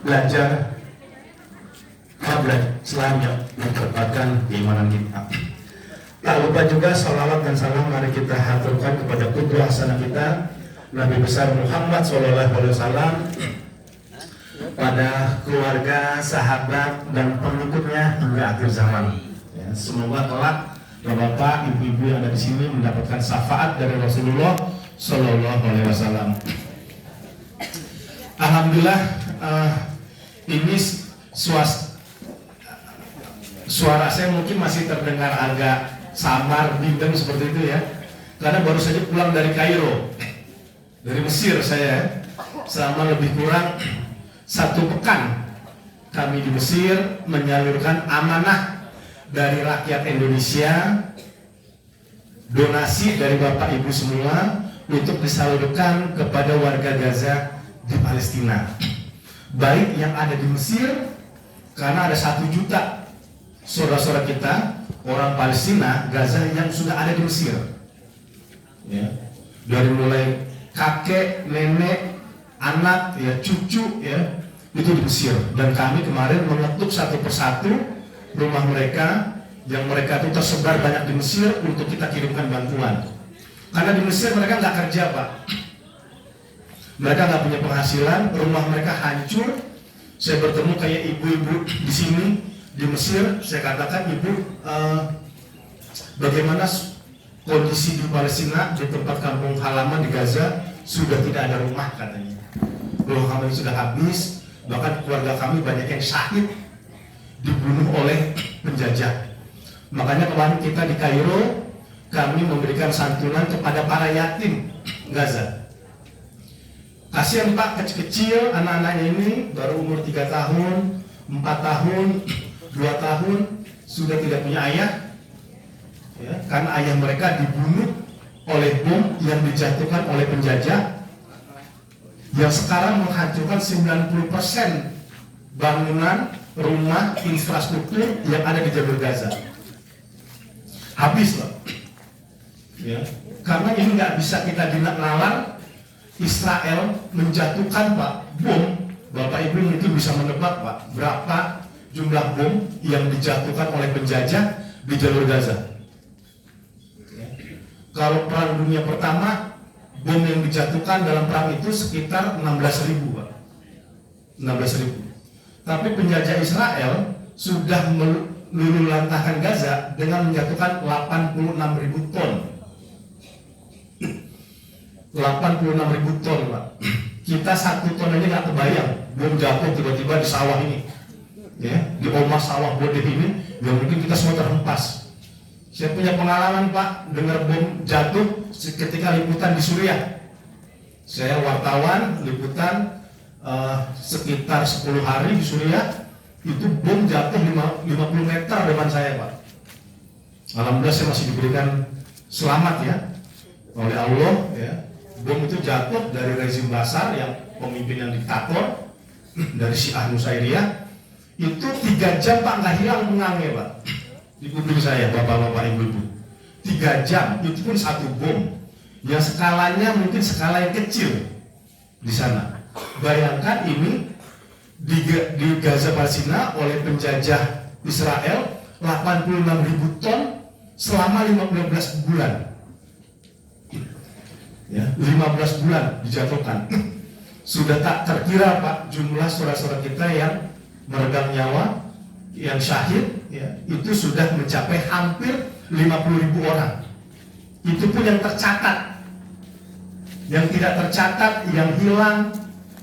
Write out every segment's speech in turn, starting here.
belajar Islam yang memperkuatkan keimanan kita. Tak lupa juga salawat dan salam mari kita haturkan kepada qudwah hasanah kita Nabi besar Muhammad SAW, pada keluarga, sahabat dan pengikutnya hingga akhir zaman. Ya, semoga kelak bapak, ibu-ibu yang ada di sini mendapatkan syafaat dari Rasulullah SAW. Alhamdulillah, ini suara saya mungkin masih terdengar agak samar, bindeng seperti itu ya, karena baru saja pulang dari Kairo, dari Mesir saya, selama lebih kurang 1 pekan kami di Mesir menyalurkan amanah dari rakyat Indonesia, donasi dari Bapak Ibu semua untuk disalurkan kepada warga Gaza di Palestina, baik yang ada di Mesir, karena ada 1 juta saudara-saudara kita orang Palestina Gaza yang sudah ada di Mesir, ya, dari mulai kakek, nenek, anak, ya, cucu, ya, itu di Mesir. Dan kami kemarin mengetuk satu persatu rumah mereka yang mereka itu tersebar banyak di Mesir untuk kita kirimkan bantuan. Karena di Mesir mereka nggak kerja, Pak, mereka nggak punya penghasilan, rumah mereka hancur. Saya bertemu kayak ibu-ibu di sini di Mesir, saya katakan, ibu, bagaimana kondisi di Palestina, di tempat kampung halaman di Gaza sudah tidak ada rumah, katanya. Rumah kami sudah habis, bahkan keluarga kami banyak yang syahid, dibunuh oleh penjajah. Makanya kemarin kita di Kairo, kami memberikan santunan kepada para yatim Gaza. Kasihan, Pak, kecil-kecil anak-anaknya ini baru umur 3 tahun, 4 tahun, 2 tahun, sudah tidak punya ayah, ya, karena ayah mereka dibunuh oleh bom yang dijatuhkan oleh penjajah, yang sekarang menghancurkan 90% bangunan, rumah, infrastruktur yang ada di jalur Gaza. Habis, Pak, ya, karena ini nggak bisa kita nalar. Israel menjatuhkan, Pak, bom. Bapak Ibu mungkin bisa menebak, Pak, berapa jumlah bom yang dijatuhkan oleh penjajah di jalur Gaza. Kalau Perang Dunia Pertama, bom yang dijatuhkan dalam perang itu sekitar 16.000, Pak. 16.000. Tapi penjajah Israel sudah meluluhlantahkan Gaza dengan menjatuhkan 86.000 ton. 86.000 ton, Pak. Kita 1 ton aja nggak kebayang. Bom jatuh tiba-tiba di sawah ini, ya, di omah sawah bodeh ini, ya mungkin kita semua terhempas. Saya punya pengalaman, Pak, dengar bom jatuh ketika liputan di Suriah. Saya wartawan liputan sekitar 10 hari di Suriah, itu bom jatuh 50 meter depan saya, Pak. Alhamdulillah saya masih diberikan selamat, ya, oleh Allah, ya. Bom itu jatuh dari rezim Bashar, yang pemimpin yang diktator, dari Syiah Nusairiyah. Itu 3 jam, Pak, nggak hilang pengangnya, Pak, di kuping saya, bapak-bapak, ibu-ibu. 3 jam, itu pun 1 bom yang skalanya mungkin skala yang kecil di sana. Bayangkan ini di Gaza Palestina oleh penjajah Israel 86.000 ton selama 15 bulan. Ya, 15 bulan dijatuhkan. Sudah tak terkira, Pak, jumlah saudara-saudara kita yang meregang nyawa, yang syahid, ya, itu sudah mencapai hampir 50.000 orang. Itu pun yang tercatat. Yang tidak tercatat, yang hilang,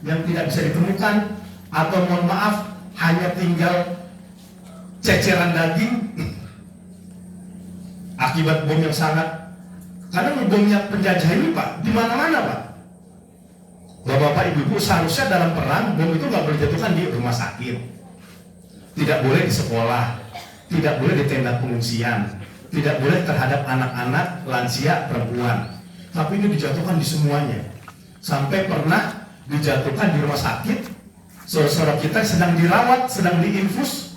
yang tidak bisa ditemukan, atau mohon maaf hanya tinggal ceceran daging akibat bom yang sangat. Karena bomnya penjajah ini, Pak, di mana-mana, Pak. Bapak-bapak, ibu-ibu, seharusnya dalam perang bom itu nggak boleh dijatuhkan di rumah sakit, tidak boleh di sekolah, tidak boleh di tenda pengungsian, tidak boleh terhadap anak-anak, lansia, perempuan. Tapi ini dijatuhkan di semuanya. Sampai pernah dijatuhkan di rumah sakit, saudara-saudara kita sedang dirawat, sedang diinfus,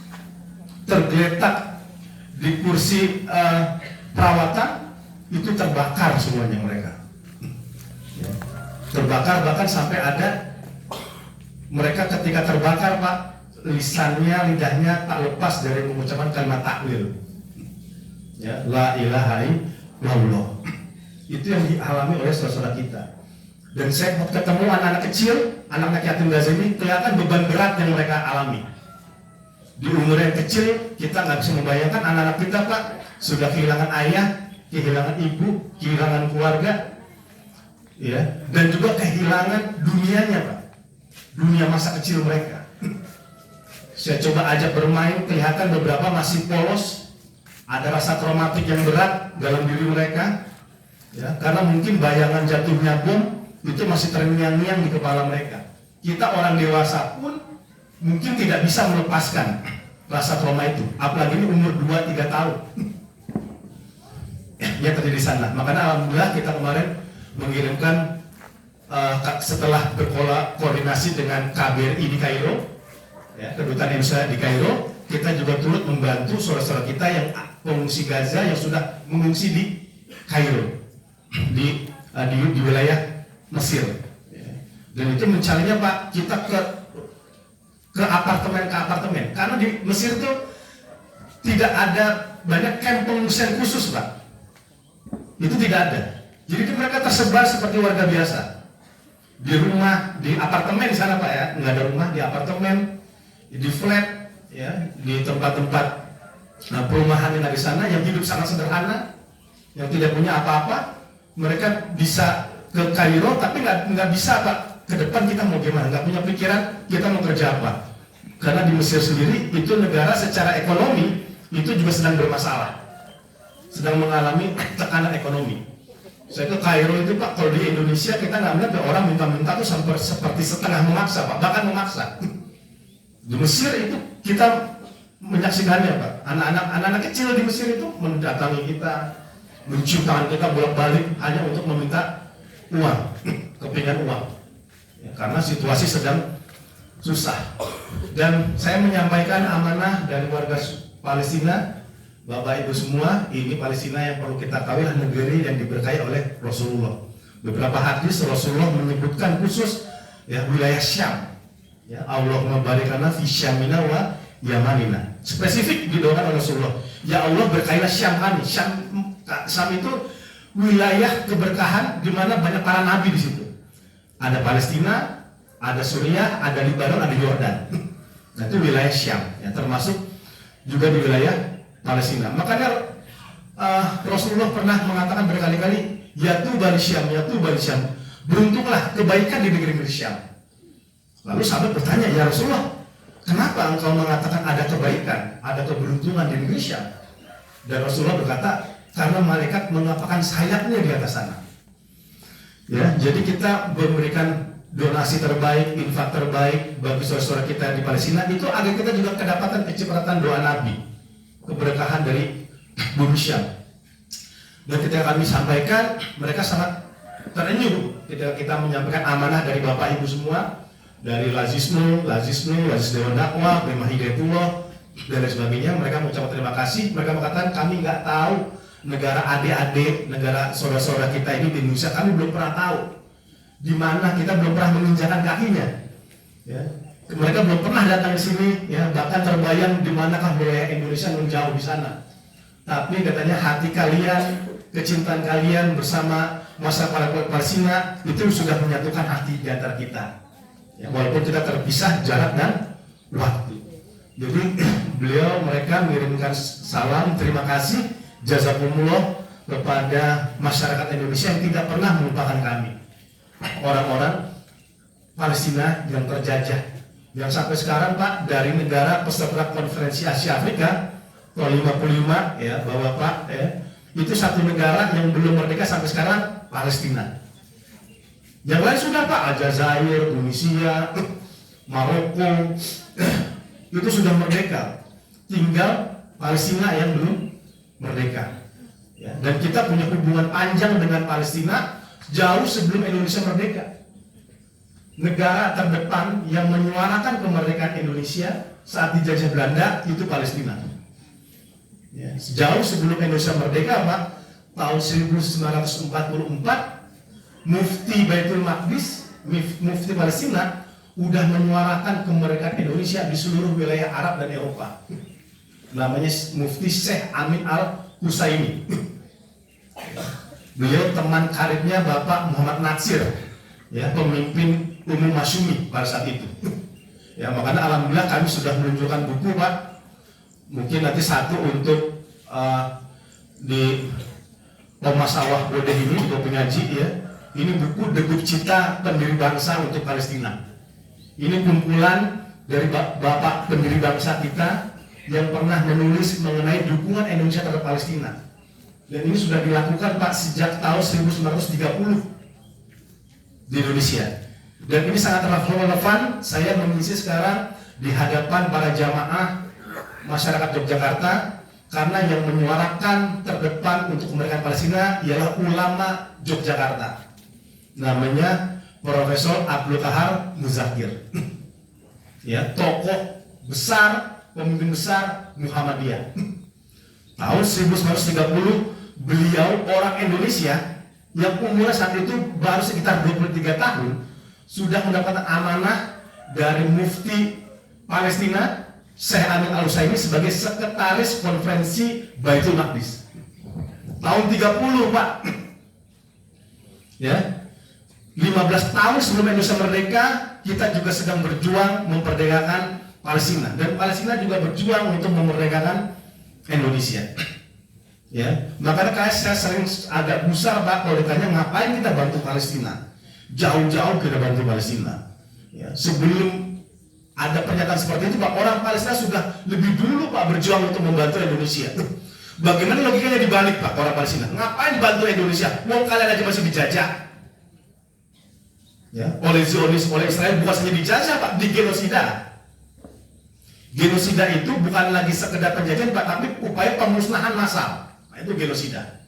tergeletak di kursi perawatan, itu terbakar semuanya mereka. Terbakar, bahkan sampai ada Mereka ketika terbakar Pak, lisannya, lidahnya tak lepas dari mengucapkan kalimat takwil. Ya, la ilaha illallah. Itu yang dialami oleh saudara kita. Dan saya ketemu anak-anak kecil, anak-anak yatim Gaza ini, kelihatan beban berat yang mereka alami. Di umur yang kecil, kita nggak bisa membayangkan anak-anak kita Pak, sudah kehilangan ayah, kehilangan ibu, kehilangan keluarga, ya, dan juga kehilangan dunianya Pak, dunia masa kecil mereka. Saya coba ajak bermain, kelihatan beberapa masih polos, ada rasa traumatik yang berat dalam diri mereka, ya, karena mungkin bayangan jatuhnya bom itu masih terngiang-ngiang di kepala mereka. Kita orang dewasa pun mungkin tidak bisa melepaskan rasa trauma itu, apalagi ini umur 2-3 tahun. Yang terjadi di sana. Makanya alhamdulillah kita kemarin mengirimkan setelah berkoordinasi dengan KBRI di Kairo, ya, kedutaan Indonesia di Kairo, kita juga turut membantu saudara-saudara kita yang pengungsi Gaza yang sudah mengungsi di Kairo, di wilayah Mesir. Ya. Dan itu mencarinya Pak, kita ke apartemen, karena di Mesir itu tidak ada banyak kamp pengungsian khusus Pak. Itu tidak ada. Jadi mereka tersebar seperti warga biasa. Di rumah, di apartemen sana Pak ya, nggak ada rumah, di apartemen, di flat, ya, di tempat-tempat perumahan yang ada di sana, yang hidup sangat sederhana, yang tidak punya apa-apa. Mereka bisa ke Kairo, tapi nggak bisa Pak. Ke depan kita mau gimana? Nggak punya pikiran kita mau kerja apa? Karena di Mesir sendiri itu negara secara ekonomi itu juga sedang bermasalah, sedang mengalami tekanan ekonomi. Saya ke Kairo itu Pak, kalau di Indonesia kita nggak melihat orang minta-minta tuh sampai seperti setengah memaksa Pak, bahkan memaksa. Di Mesir itu kita menyaksikannya Pak, anak-anak kecil di Mesir itu mendatangi kita, mencium tangan kita bolak-balik hanya untuk meminta uang, kepingan uang, ya, karena situasi sedang susah. Dan saya menyampaikan amanah dari warga Palestina, Bapak Ibu semua, ini Palestina yang perlu kita tahu adalah negeri yang diberkahi oleh Rasulullah. Beberapa hadis Rasulullah menyebutkan khusus ya wilayah Syam. Ya, Allahumma barik lana fi Syamina wa Yamanina. Spesifik didoakan oleh Rasulullah. Ya Allah berkahilah Syam kami. Syam itu wilayah keberkahan di mana banyak para nabi di situ. Ada Palestina, ada Suriah, ada Libanon, ada Yordan. Nah, itu wilayah Syam, ya, termasuk juga di wilayah Palestina. Makanya Rasulullah pernah mengatakan berkali-kali, ya Tuba li Syam, ya Tuba li Syam. Beruntunglah kebaikan di negeri Syam. Lalu sahabat bertanya, ya Rasulullah, kenapa engkau mengatakan ada kebaikan, ada keberuntungan di negeri Syam? Dan Rasulullah berkata, karena malaikat mengapakkan sayapnya di atas sana. Ya, jadi kita memberikan donasi terbaik, infak terbaik bagi saudara-saudara kita di Palestina itu agar kita juga kedapatan kecipratan doa Nabi, keberkahan dari bumi Syam. Dan ketika kami sampaikan, mereka sangat terenyuh ketika kita menyampaikan amanah dari Bapak Ibu semua, dari Lazisnu, Dewan Dakwah, Bema Hidayatullah, dan lain sebagainya. Mereka mengucapkan terima kasih. Mereka mengatakan kami nggak tahu negara adik-adik, negara saudara-saudara kita ini di Indonesia, kami belum pernah tahu di mana, kita belum pernah menginjakan kakinya. Ya. Mereka belum pernah datang ke sini, ya, bahkan terbayang di manakah wilayah Indonesia yang jauh di sana. Tapi katanya hati kalian, kecintaan kalian bersama masyarakat Palestina itu sudah menyatukan hati di antara kita. Ya, walaupun kita terpisah jarak dan waktu. Jadi mereka mengirimkan salam terima kasih, jazakumullah kepada masyarakat Indonesia yang tidak pernah melupakan kami. Orang-orang Palestina yang terjajah, yang sampai sekarang Pak, dari negara peserta konferensi Asia Afrika tahun 55 ya Bapak ya, itu satu negara yang belum merdeka sampai sekarang, Palestina. Yang lain sudah Pak, Aljazair, Tunisia, Maroko itu sudah merdeka, tinggal Palestina yang belum merdeka ya. Dan kita punya hubungan panjang dengan Palestina jauh sebelum Indonesia merdeka. Negara terdepan yang menyuarakan kemerdekaan Indonesia saat dijajah Belanda itu Palestina. Ya, jauh sebelum Indonesia merdeka Pak, tahun 1944 Mufti Baitul Maqdis, Mufti Palestina udah menyuarakan kemerdekaan Indonesia di seluruh wilayah Arab dan Eropa. Namanya Mufti Syekh Amin Al-Husaini. Beliau teman karibnya Bapak Muhammad Natsir, ya, pemimpin umum Masyumi pada saat itu. Ya, makanya alhamdulillah kami sudah menunjukkan buku, Pak. Mungkin nanti satu untuk di Oma Sawah Bodeh ini, di Kopi Ngaji, ya. Ini buku Degup Cita Pendiri Bangsa untuk Palestina. Ini kumpulan dari bapak pendiri bangsa kita yang pernah menulis mengenai dukungan Indonesia terhadap Palestina. Dan ini sudah dilakukan, Pak, sejak tahun 1930 di Indonesia. Dan ini sangat relevan saya mengisi sekarang di hadapan para jamaah masyarakat Yogyakarta, karena yang menyuarakan terdepan untuk kemerdekaan Palestina ialah ulama Yogyakarta. Namanya Profesor Abdul Kahar Muzakir. Ya, tokoh besar, pemimpin besar Muhammadiyah. Tahun 1930 beliau orang Indonesia yang umurnya saat itu baru sekitar 23 tahun sudah mendapatkan amanah dari Mufti Palestina Syekh Amin Al-Husaini sebagai sekretaris konferensi Baitul Maqdis. Tahun 30, Pak. Ya. 15 tahun sebelum Indonesia merdeka, kita juga sedang berjuang memperdekakan Palestina, dan Palestina juga berjuang untuk memerdekakan Indonesia. Ya, makanya saya sering agak gusar, Pak, kalau ditanya ngapain kita bantu Palestina. Jauh-jauh kita bantu Palestina. Ya, sebelum ada pernyataan seperti itu, Pak, orang Palestina sudah lebih dulu, Pak, berjuang untuk membantu Indonesia. Bagaimana logikanya dibalik, Pak, orang Palestina? Ngapain bantu Indonesia? Wong kalian aja masih dijajah. Ya, oleh Zionis, oleh Israel, bukan saja dijajah, Pak, digenosida. Genosida itu bukan lagi sekedar penjajahan, Pak, tapi upaya pemusnahan massal. Nah, itu genosida.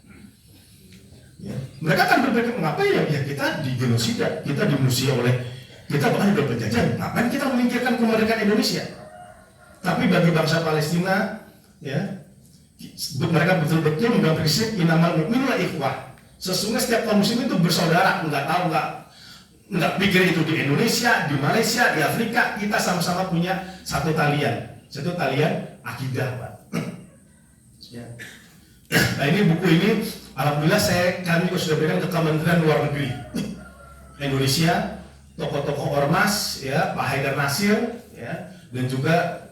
Ya. Mereka kan berpikir, ngapain ya kita digenosida, kita dimusuhi oleh, kita bukan hidup penjajahan, ngapain kita memikirkan kemerdekaan Indonesia? Tapi bagi bangsa Palestina, ya, mereka betul-betul memegang prinsip inamal mu'minuna ikhwah. Sesungguhnya setiap kaum muslim itu bersaudara, nggak pikir itu di Indonesia, di Malaysia, di Afrika, kita sama-sama punya satu talian akidah, Pak. Ya. Nah, ini buku ini, alhamdulillah kami juga sudah berikan ke Kementerian Luar Negeri Indonesia, tokoh-tokoh ormas, ya, Pak Haidar Nasir, ya, dan juga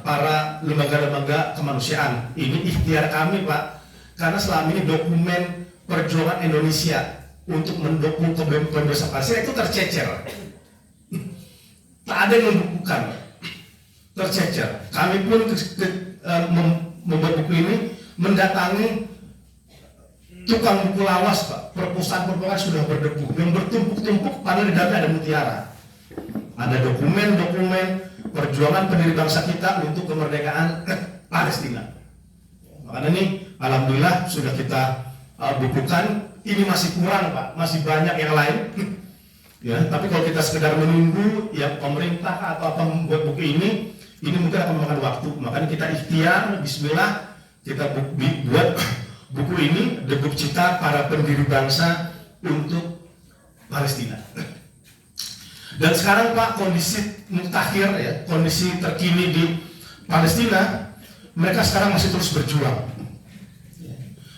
para lembaga-lembaga kemanusiaan. Ini ikhtiar kami, Pak, karena selama ini dokumen perjuangan Indonesia untuk mendukung kebebasan Palestina itu tercecer. Tak ada yang membukukan, tercecer. Kami pun membuat buku ini, mendatangi tukang buku lawas, Pak. Perpustakaan sudah berdebu, yang bertumpuk-tumpuk, padahal di dalamnya ada mutiara. Ada dokumen-dokumen perjuangan pendiri bangsa kita untuk kemerdekaan Palestina. Makanya ini, alhamdulillah sudah kita bukukan. Ini masih kurang, Pak, masih banyak yang lain. Ya, tapi kalau kita sekedar menunggu ya pemerintah atau apa membuat buku ini mungkin akan memakan waktu. Makanya kita ikhtiar, bismillah, kita buat buku ini, Degup Cita Para Pendiri Bangsa untuk Palestina. Dan sekarang, Pak, kondisi mutakhir, ya, kondisi terkini di Palestina, mereka sekarang masih terus berjuang.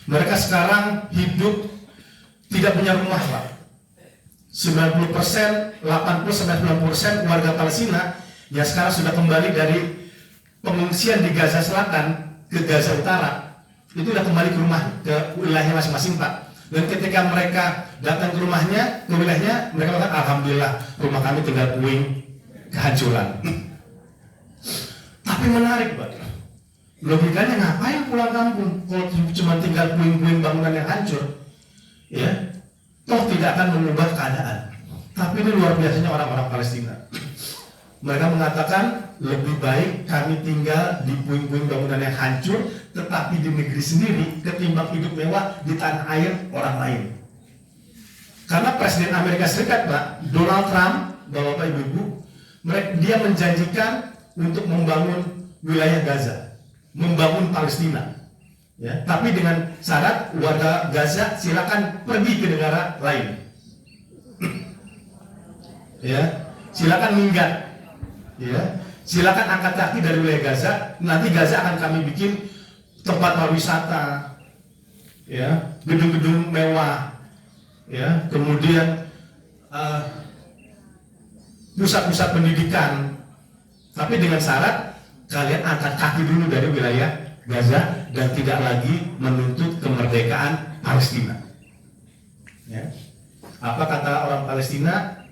Mereka sekarang hidup tidak punya rumah, Pak. 90%, 80-90% warga Palestina yang sekarang sudah kembali dari pengungsian di Gaza Selatan ke Gaza Utara, itu sudah kembali ke rumah, ke wilayahnya masing-masing, Pak. Dan ketika mereka datang ke rumahnya, ke wilayahnya, mereka mengatakan, alhamdulillah, rumah kami tinggal puing kehancuran. Tapi menarik, Pak. Logikanya ngapain pulang kampung kalau cuma tinggal puing-puing bangunan yang hancur? Ya, toh tidak akan mengubah keadaan. Tapi ini luar biasanya orang-orang Palestina. Mereka mengatakan lebih baik kami tinggal di puing-puing bangunan yang hancur, tetapi di negeri sendiri, ketimbang hidup mewah di tanah air orang lain. Karena Presiden Amerika Serikat, Pak, Donald Trump, Bapak Ibu, dia menjanjikan untuk membangun wilayah Gaza, membangun Palestina. Ya, tapi dengan syarat warga Gaza silakan pergi ke negara lain. Ya, silakan minggat, ya, silakan angkat kaki dari wilayah Gaza. Nanti Gaza akan kami bikin tempat pariwisata, ya, gedung-gedung mewah, ya, kemudian pusat-pusat pendidikan. Tapi dengan syarat kalian angkat kaki dulu dari wilayah Gaza dan tidak lagi menuntut kemerdekaan Palestina. Ya. Apa kata orang Palestina?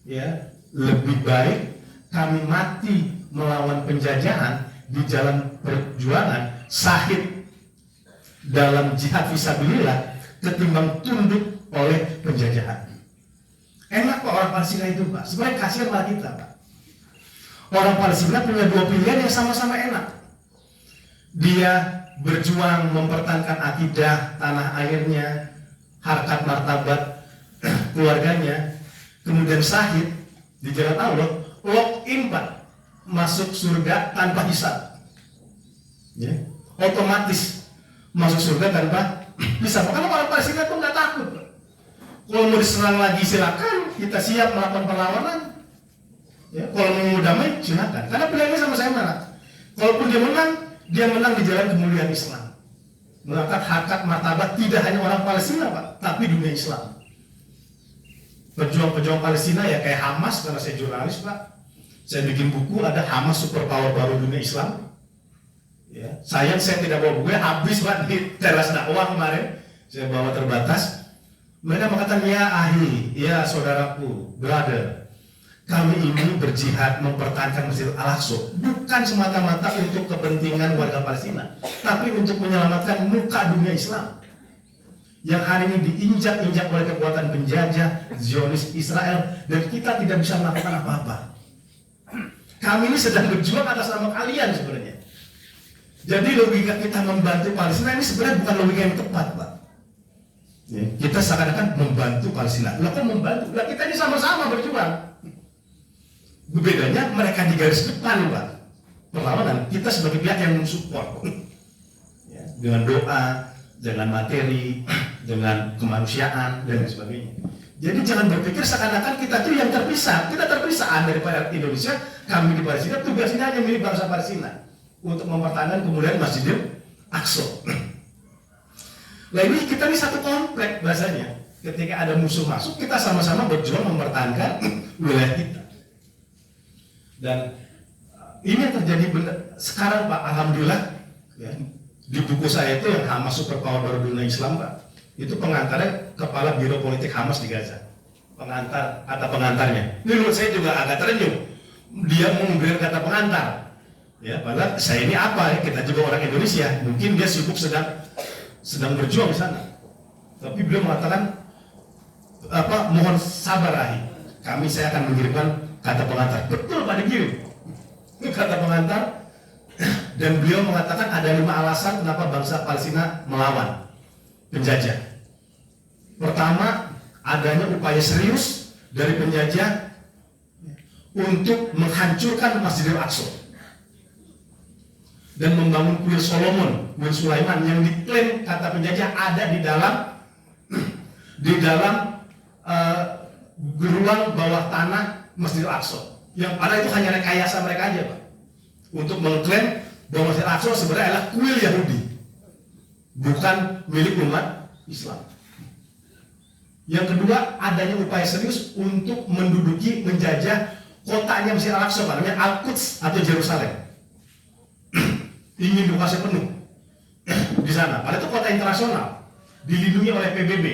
Ya, lebih baik kami mati melawan penjajahan di jalan perjuangan, syahid dalam jihad fisabilillah, ketimbang tunduk oleh penjajahan. Enak Pak orang Palestina itu Pak, sebenarnya kasihan malah kita Pak. Orang Palestina punya dua pilihan yang sama-sama enak. Dia berjuang mempertahankan akidah tanah airnya, harkat martabat keluarganya, kemudian syahid di jalan Allah, lock in Pak, masuk surga tanpa hisab, ya, otomatis masuk surga tanpa hisab. Karena orang Palestina itu nggak takut. Kalau mau diserang lagi silakan, kita siap melakukan perlawanan. Ya, kalau mau damai silakan. Karena pilihannya sama saya mana. Kalaupun dia menang di jalan kemuliaan Islam. Mengangkat harkat martabat tidak hanya orang Palestina Pak, tapi dunia Islam. Pejuang-pejuang Palestina ya kayak Hamas, karena saya jurnalis Pak. Saya bikin buku, ada Hamas superpower baru dunia Islam. Ya, sayang saya tidak bawa bukunya, habis Pak di teras dakwah kemarin. Saya bawa terbatas. Mereka mengatakan, ya ahi, ya saudaraku, brother, kami ini berjihad mempertahankan Masjid Al-Aqsa bukan semata-mata untuk kepentingan warga Palestina, tapi untuk menyelamatkan muka dunia Islam yang hari ini diinjak-injak oleh kekuatan penjajah Zionis Israel, dan kita tidak bisa melakukan apa-apa. Kami ini sedang berjuang atas nama kalian sebenarnya. Jadi logika kita membantu Palestina ini sebenarnya bukan logika yang tepat Pak. Ya, kita seakan-akan membantu Palestina. Lah kok membantu? Lah kita ini sama-sama berjuang. Bedanya mereka di garis depan Pak perlawanan, kita sebagai pihak yang mensupport, ya, dengan doa, dengan materi, dengan kemanusiaan dan sebagainya. Jadi jangan berpikir seakan-akan kita itu yang terpisah. Kita terpisah daripada Indonesia. Kami di Palestina tugasnya hanya milik bangsa Palestina untuk mempertahankan kemudian Masjidil Aqsa. Nah ini kita ini satu komplek bahasanya. Ketika ada musuh masuk, kita sama-sama berjuang mempertahankan wilayah kita. Dan ini yang terjadi sekarang Pak, alhamdulillah ya, di buku saya itu yang Hamas Superpower Baru Dunia Islam Pak, itu pengantarnya Kepala Biro Politik Hamas di Gaza. Pengantar, kata pengantarnya. Ini menurut saya juga agak terenyuh. Dia mau memberikan kata pengantar. Ya, padahal saya ini apa ya, kita juga orang Indonesia, mungkin dia sibuk sedang berjuang di sana. Tapi beliau mengatakan mohon sabar Ahi. Saya akan mengirimkan kata pengantar. Betul Pak dikirim. Itu kata pengantar. Dan beliau mengatakan ada 5 alasan kenapa bangsa Palestina melawan penjajah. Pertama, adanya upaya serius dari penjajah untuk menghancurkan Masjidil Aqsa dan membangun kuil Solomon, kuil Sulaiman yang diklaim kata penjajah ada di dalam geruang bawah tanah Masjidil Aqsa. Yang padahal itu hanya rekayasa mereka aja Pak, untuk mengklaim bahwa Masjidil Aqsa sebenarnya adalah kuil Yahudi, bukan milik umat Islam. Yang kedua, adanya upaya serius untuk menduduki, menjajah kotanya Masjidil Aqsa, namanya Al-Quds atau Yerusalem. Ingin dikuasai penuh di sana. Padahal itu kota internasional, dilindungi oleh PBB,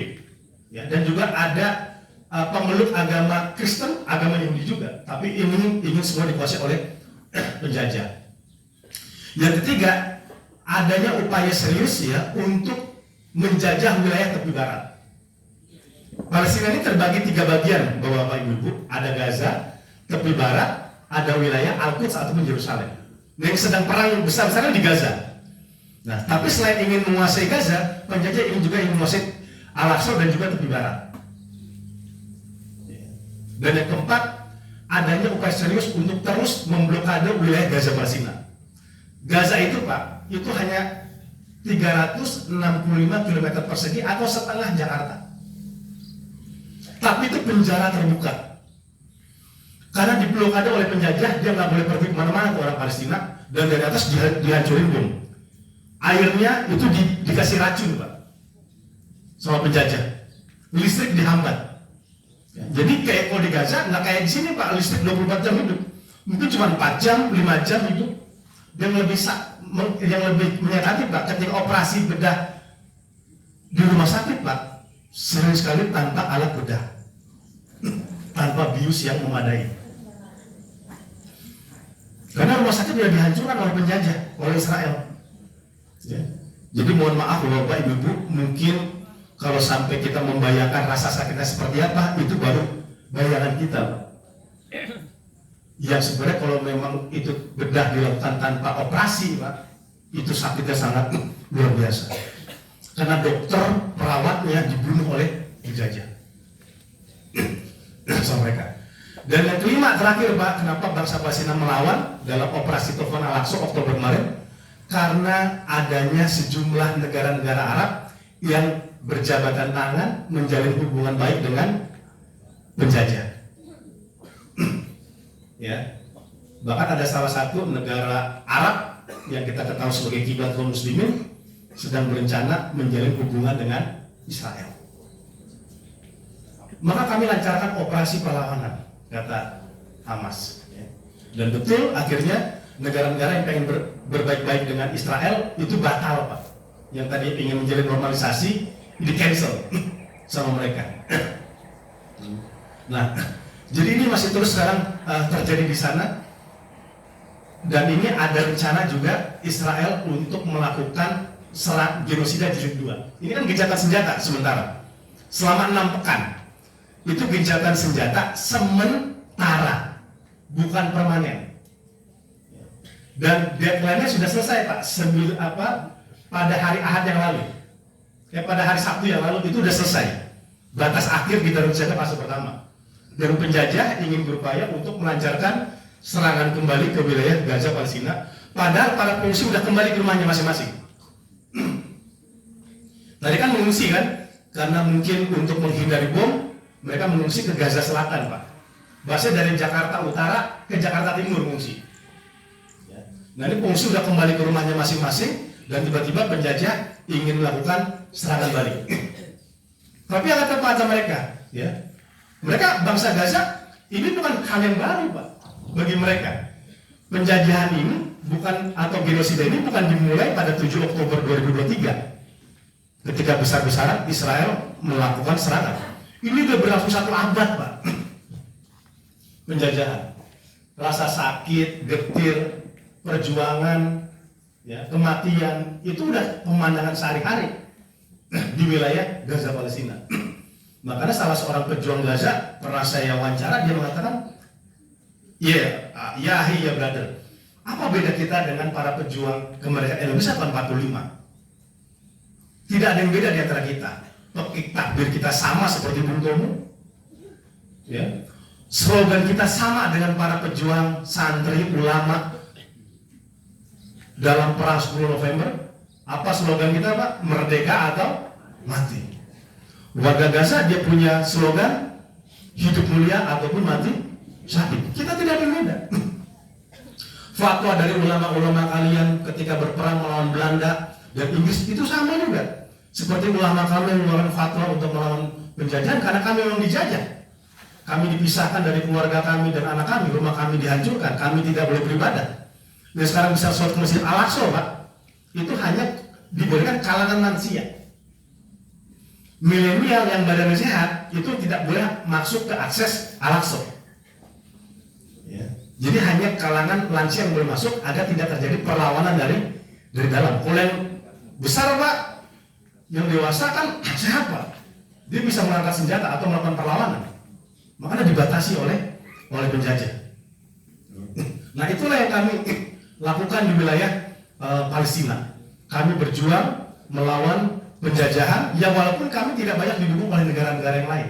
ya, dan juga ada pemeluk agama Kristen, agama Yahudi juga, tapi ingin semua dikuasai oleh penjajah. Yang ketiga, adanya upaya serius ya untuk menjajah wilayah tepi barat. Palestina ini terbagi 3 bagian, Bapak Ibu. Ada Gaza, tepi barat, ada wilayah Al-Quds ataupun Yerusalem. Yang sedang perang besar-besaran di Gaza. Nah, tapi selain ingin menguasai Gaza, penjajah juga ingin menguasai Al-Aqsa dan juga tepi barat. Dan yang keempat, adanya upaya serius untuk terus memblokade wilayah Gaza Palestina. Gaza itu Pak, itu hanya 365 km persegi atau setengah Jakarta. Tapi itu penjara terbuka. Karena diblokade oleh penjajah, dia nggak boleh pergi kemana-mana ke orang Palestina, dan dari atas dihancurin bom. Airnya itu dikasih racun, Pak, sama penjajah. Listrik dihambat. Ya, jadi kayak kalau di Gaza nggak kayak di sini, Pak, listrik 24 jam hidup. Mungkin cuma 4 jam, 5 jam hidup. Yang lebih menyakiti, Pak, ketika operasi bedah di rumah sakit, Pak, sering sekali tanpa alat bedah, tanpa bius yang memadai. Karena rumah sakit sudah dihancurkan oleh penjajah, oleh Israel. Ya. Jadi mohon maaf Bapak Ibu, mungkin kalau sampai kita membayangkan rasa sakitnya seperti apa, itu baru bayangan kita, Pak. Yang sebenarnya kalau memang itu bedah dilakukan tanpa operasi, Pak, itu sakitnya sangat luar biasa. Karena dokter, perawatnya dibunuh oleh penjajah sama mereka. Dan yang kelima terakhir, Pak, kenapa bangsa Palestina melawan dalam operasi Tufan Al-Aqsa Oktober kemarin? Karena adanya sejumlah negara-negara Arab yang berjabatan tangan menjalin hubungan baik dengan penjajah. Ya, bahkan ada salah satu negara Arab yang kita ketahui sebagai kiblat kaum muslimin sedang berencana menjalin hubungan dengan Israel. Maka kami lancarkan operasi perlawanan, kata Hamas. Dan betul akhirnya negara-negara yang pengen berbaik-baik dengan Israel itu batal, Pak. Yang tadi ingin menjalin normalisasi di cancel sama mereka. Nah, jadi ini masih terus sekarang terjadi di sana. Dan ini ada rencana juga Israel untuk melakukan serang genosida jilid 2. Ini kan gencatan senjata sementara selama 6 pekan. Itu gencatan senjata sementara, bukan permanen. Dan deadline-nya sudah selesai, Pak. Pada hari Ahad yang lalu, pada hari Sabtu yang lalu itu sudah selesai. Batas akhir gencatan senjata fase pertama. Dan penjajah ingin berupaya untuk melancarkan serangan kembali ke wilayah Gaza Palestina. Padahal para pengungsi sudah kembali ke rumahnya masing-masing. Tadi kan mengungsi kan, karena mungkin untuk menghindari bom, mereka mengungsi ke Gaza Selatan, Pak. Bahasanya dari Jakarta Utara ke Jakarta Timur mengungsi. Nah ini pengungsi sudah kembali ke rumahnya masing-masing, dan tiba-tiba penjajah ingin melakukan serangan balik. Tapi yang kata kata mereka, ya, mereka bangsa Gaza ini bukan hal yang baru, Pak, bagi mereka. Penjajahan ini bukan, atau genosida ini bukan dimulai pada 7 Oktober 2023. Ketika besar-besaran Israel melakukan serangan. Ini udah berlangsung 1 abad, Pak. Penjajahan, rasa sakit, getir, perjuangan, ya, kematian, itu udah pemandangan sehari-hari di wilayah Gaza Palestina. Makanya salah seorang pejuang Gaza pernah saya wawancara, dia mengatakan, ya brother, apa beda kita dengan para pejuang kemerdekaan Indonesia tahun 45? Tidak ada yang beda di antara kita. Takbir kita sama seperti Bung Tomo, ya. Slogan kita sama dengan para pejuang santri ulama dalam perang 10 November. Apa slogan kita, Pak? Merdeka atau mati. Warga Gaza dia punya slogan hidup mulia ataupun mati syahid. Kita tidak berbeda. Fatwa dari ulama-ulama kalian ketika berperang melawan Belanda dan Inggris itu sama juga. Seperti ulama kami mengeluarkan fatwa untuk melawan penjajahan karena kami memang dijajah. Kami dipisahkan dari keluarga kami dan anak kami, rumah kami dihancurkan, kami tidak boleh beribadah. Dan sekarang bisa sholat ke Masjid Al-Aqsa, Pak, itu hanya dibolehkan kalangan lansia. Milenial yang badannya sehat itu tidak boleh masuk ke akses Al-Aqsa. Ya. Jadi hanya kalangan lansia yang boleh masuk agar tidak terjadi perlawanan dari dalam. Kalau yang besar, Pak, yang dewasa kan sehat, Pak, dia bisa mengangkat senjata atau melakukan perlawanan. Makanya dibatasi oleh penjajah. Nah itulah yang kami lakukan di wilayah Palestina. Kami berjuang melawan penjajahan yang walaupun kami tidak banyak didukung oleh negara-negara yang lain.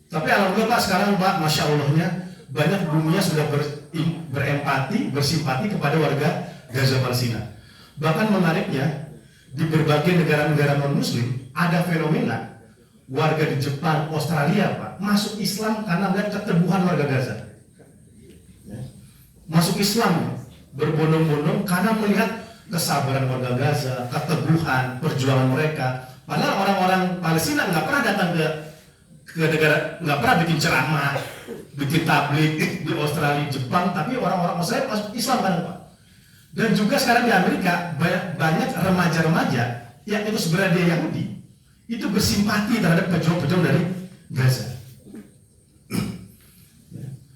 Tapi alhamdulillah, Pak, sekarang, Pak, Masya Allahnya banyak dunia sudah berempati, bersimpati kepada warga Gaza Palestina. Bahkan menariknya, di berbagai negara-negara non-muslim ada fenomena warga di Jepang, Australia, Pak, masuk Islam karena melihat keteguhan warga Gaza. masuk Islam berbondong-bondong karena melihat kesabaran warga Gaza, keteguhan perjuangan mereka. Padahal orang-orang Palestina nggak pernah datang ke negara, nggak pernah bikin ceramah, bikin tablik di Australia, Jepang, tapi orang-orang Australia masuk Islam kan Pak. Dan juga sekarang di Amerika banyak remaja-remaja yang itu sebenarnya dia Yahudi itu bersimpati terhadap pejuang-pejuang dari Gaza.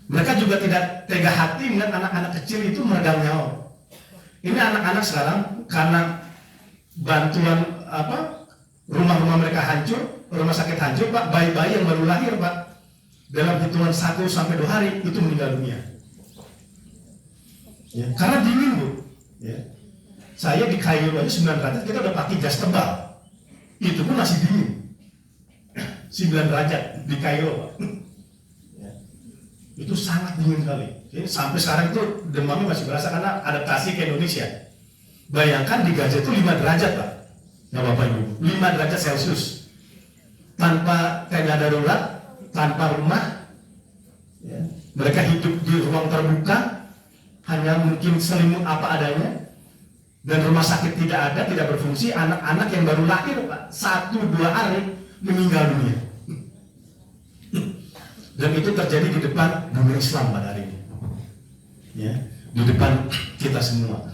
Mereka juga tidak tega hati melihat anak-anak kecil itu meregang nyawa. Ini anak-anak sekarang karena bantuan rumah-rumah mereka hancur, rumah sakit hancur Pak, bayi-bayi yang baru lahir Pak, dalam hitungan 1 sampai 2 hari itu meninggal dunia. Ya, karena dingin Bu. Ya. Saya di Kairo aja 9 derajat kita udah pakai jas tebal. Itu pun masih dingin. 9 derajat di Kairo Pak. Ya. Itu sangat dingin kali. Jadi sampai sekarang itu demamnya masih berasa karena adaptasi ke Indonesia. Bayangkan di Gaza itu 5 derajat Pak. Ya Bapak Ibu, 5 derajat Celcius. Tanpa tenda darurat, tanpa rumah. Ya. Mereka hidup di ruang terbuka, hanya mungkin selimut apa adanya. Dan rumah sakit tidak ada, tidak berfungsi. Anak-anak yang baru lahir Pak, 1-2 hari meninggal dunia. Dan itu terjadi di depan dunia Islam pada hari ini. Ya, di depan kita semua.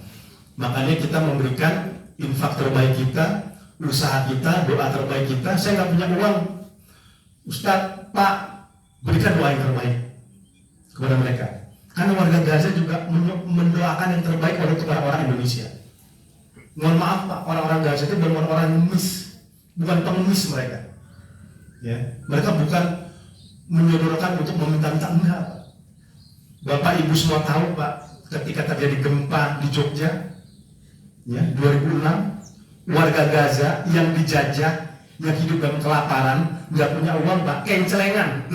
Makanya kita memberikan infak terbaik kita, usaha kita, doa terbaik kita. Saya nggak punya uang, Ustadz, Pak, berikan doa yang terbaik kepada mereka. Karena warga Gaza juga mendoakan yang terbaik untuk orang-orang Indonesia. Mohon maaf Pak, orang-orang Gaza itu bukan orang ngemis, bukan pengemis mereka. Ya, mereka bukan menyodorkan untuk meminta-minta, enggak Pak. Bapak Ibu semua tahu Pak, ketika terjadi gempa di Jogja, ya 2006, warga Gaza yang dijajah, yang hidup dalam kelaparan, nggak punya uang Pak, kencelengan.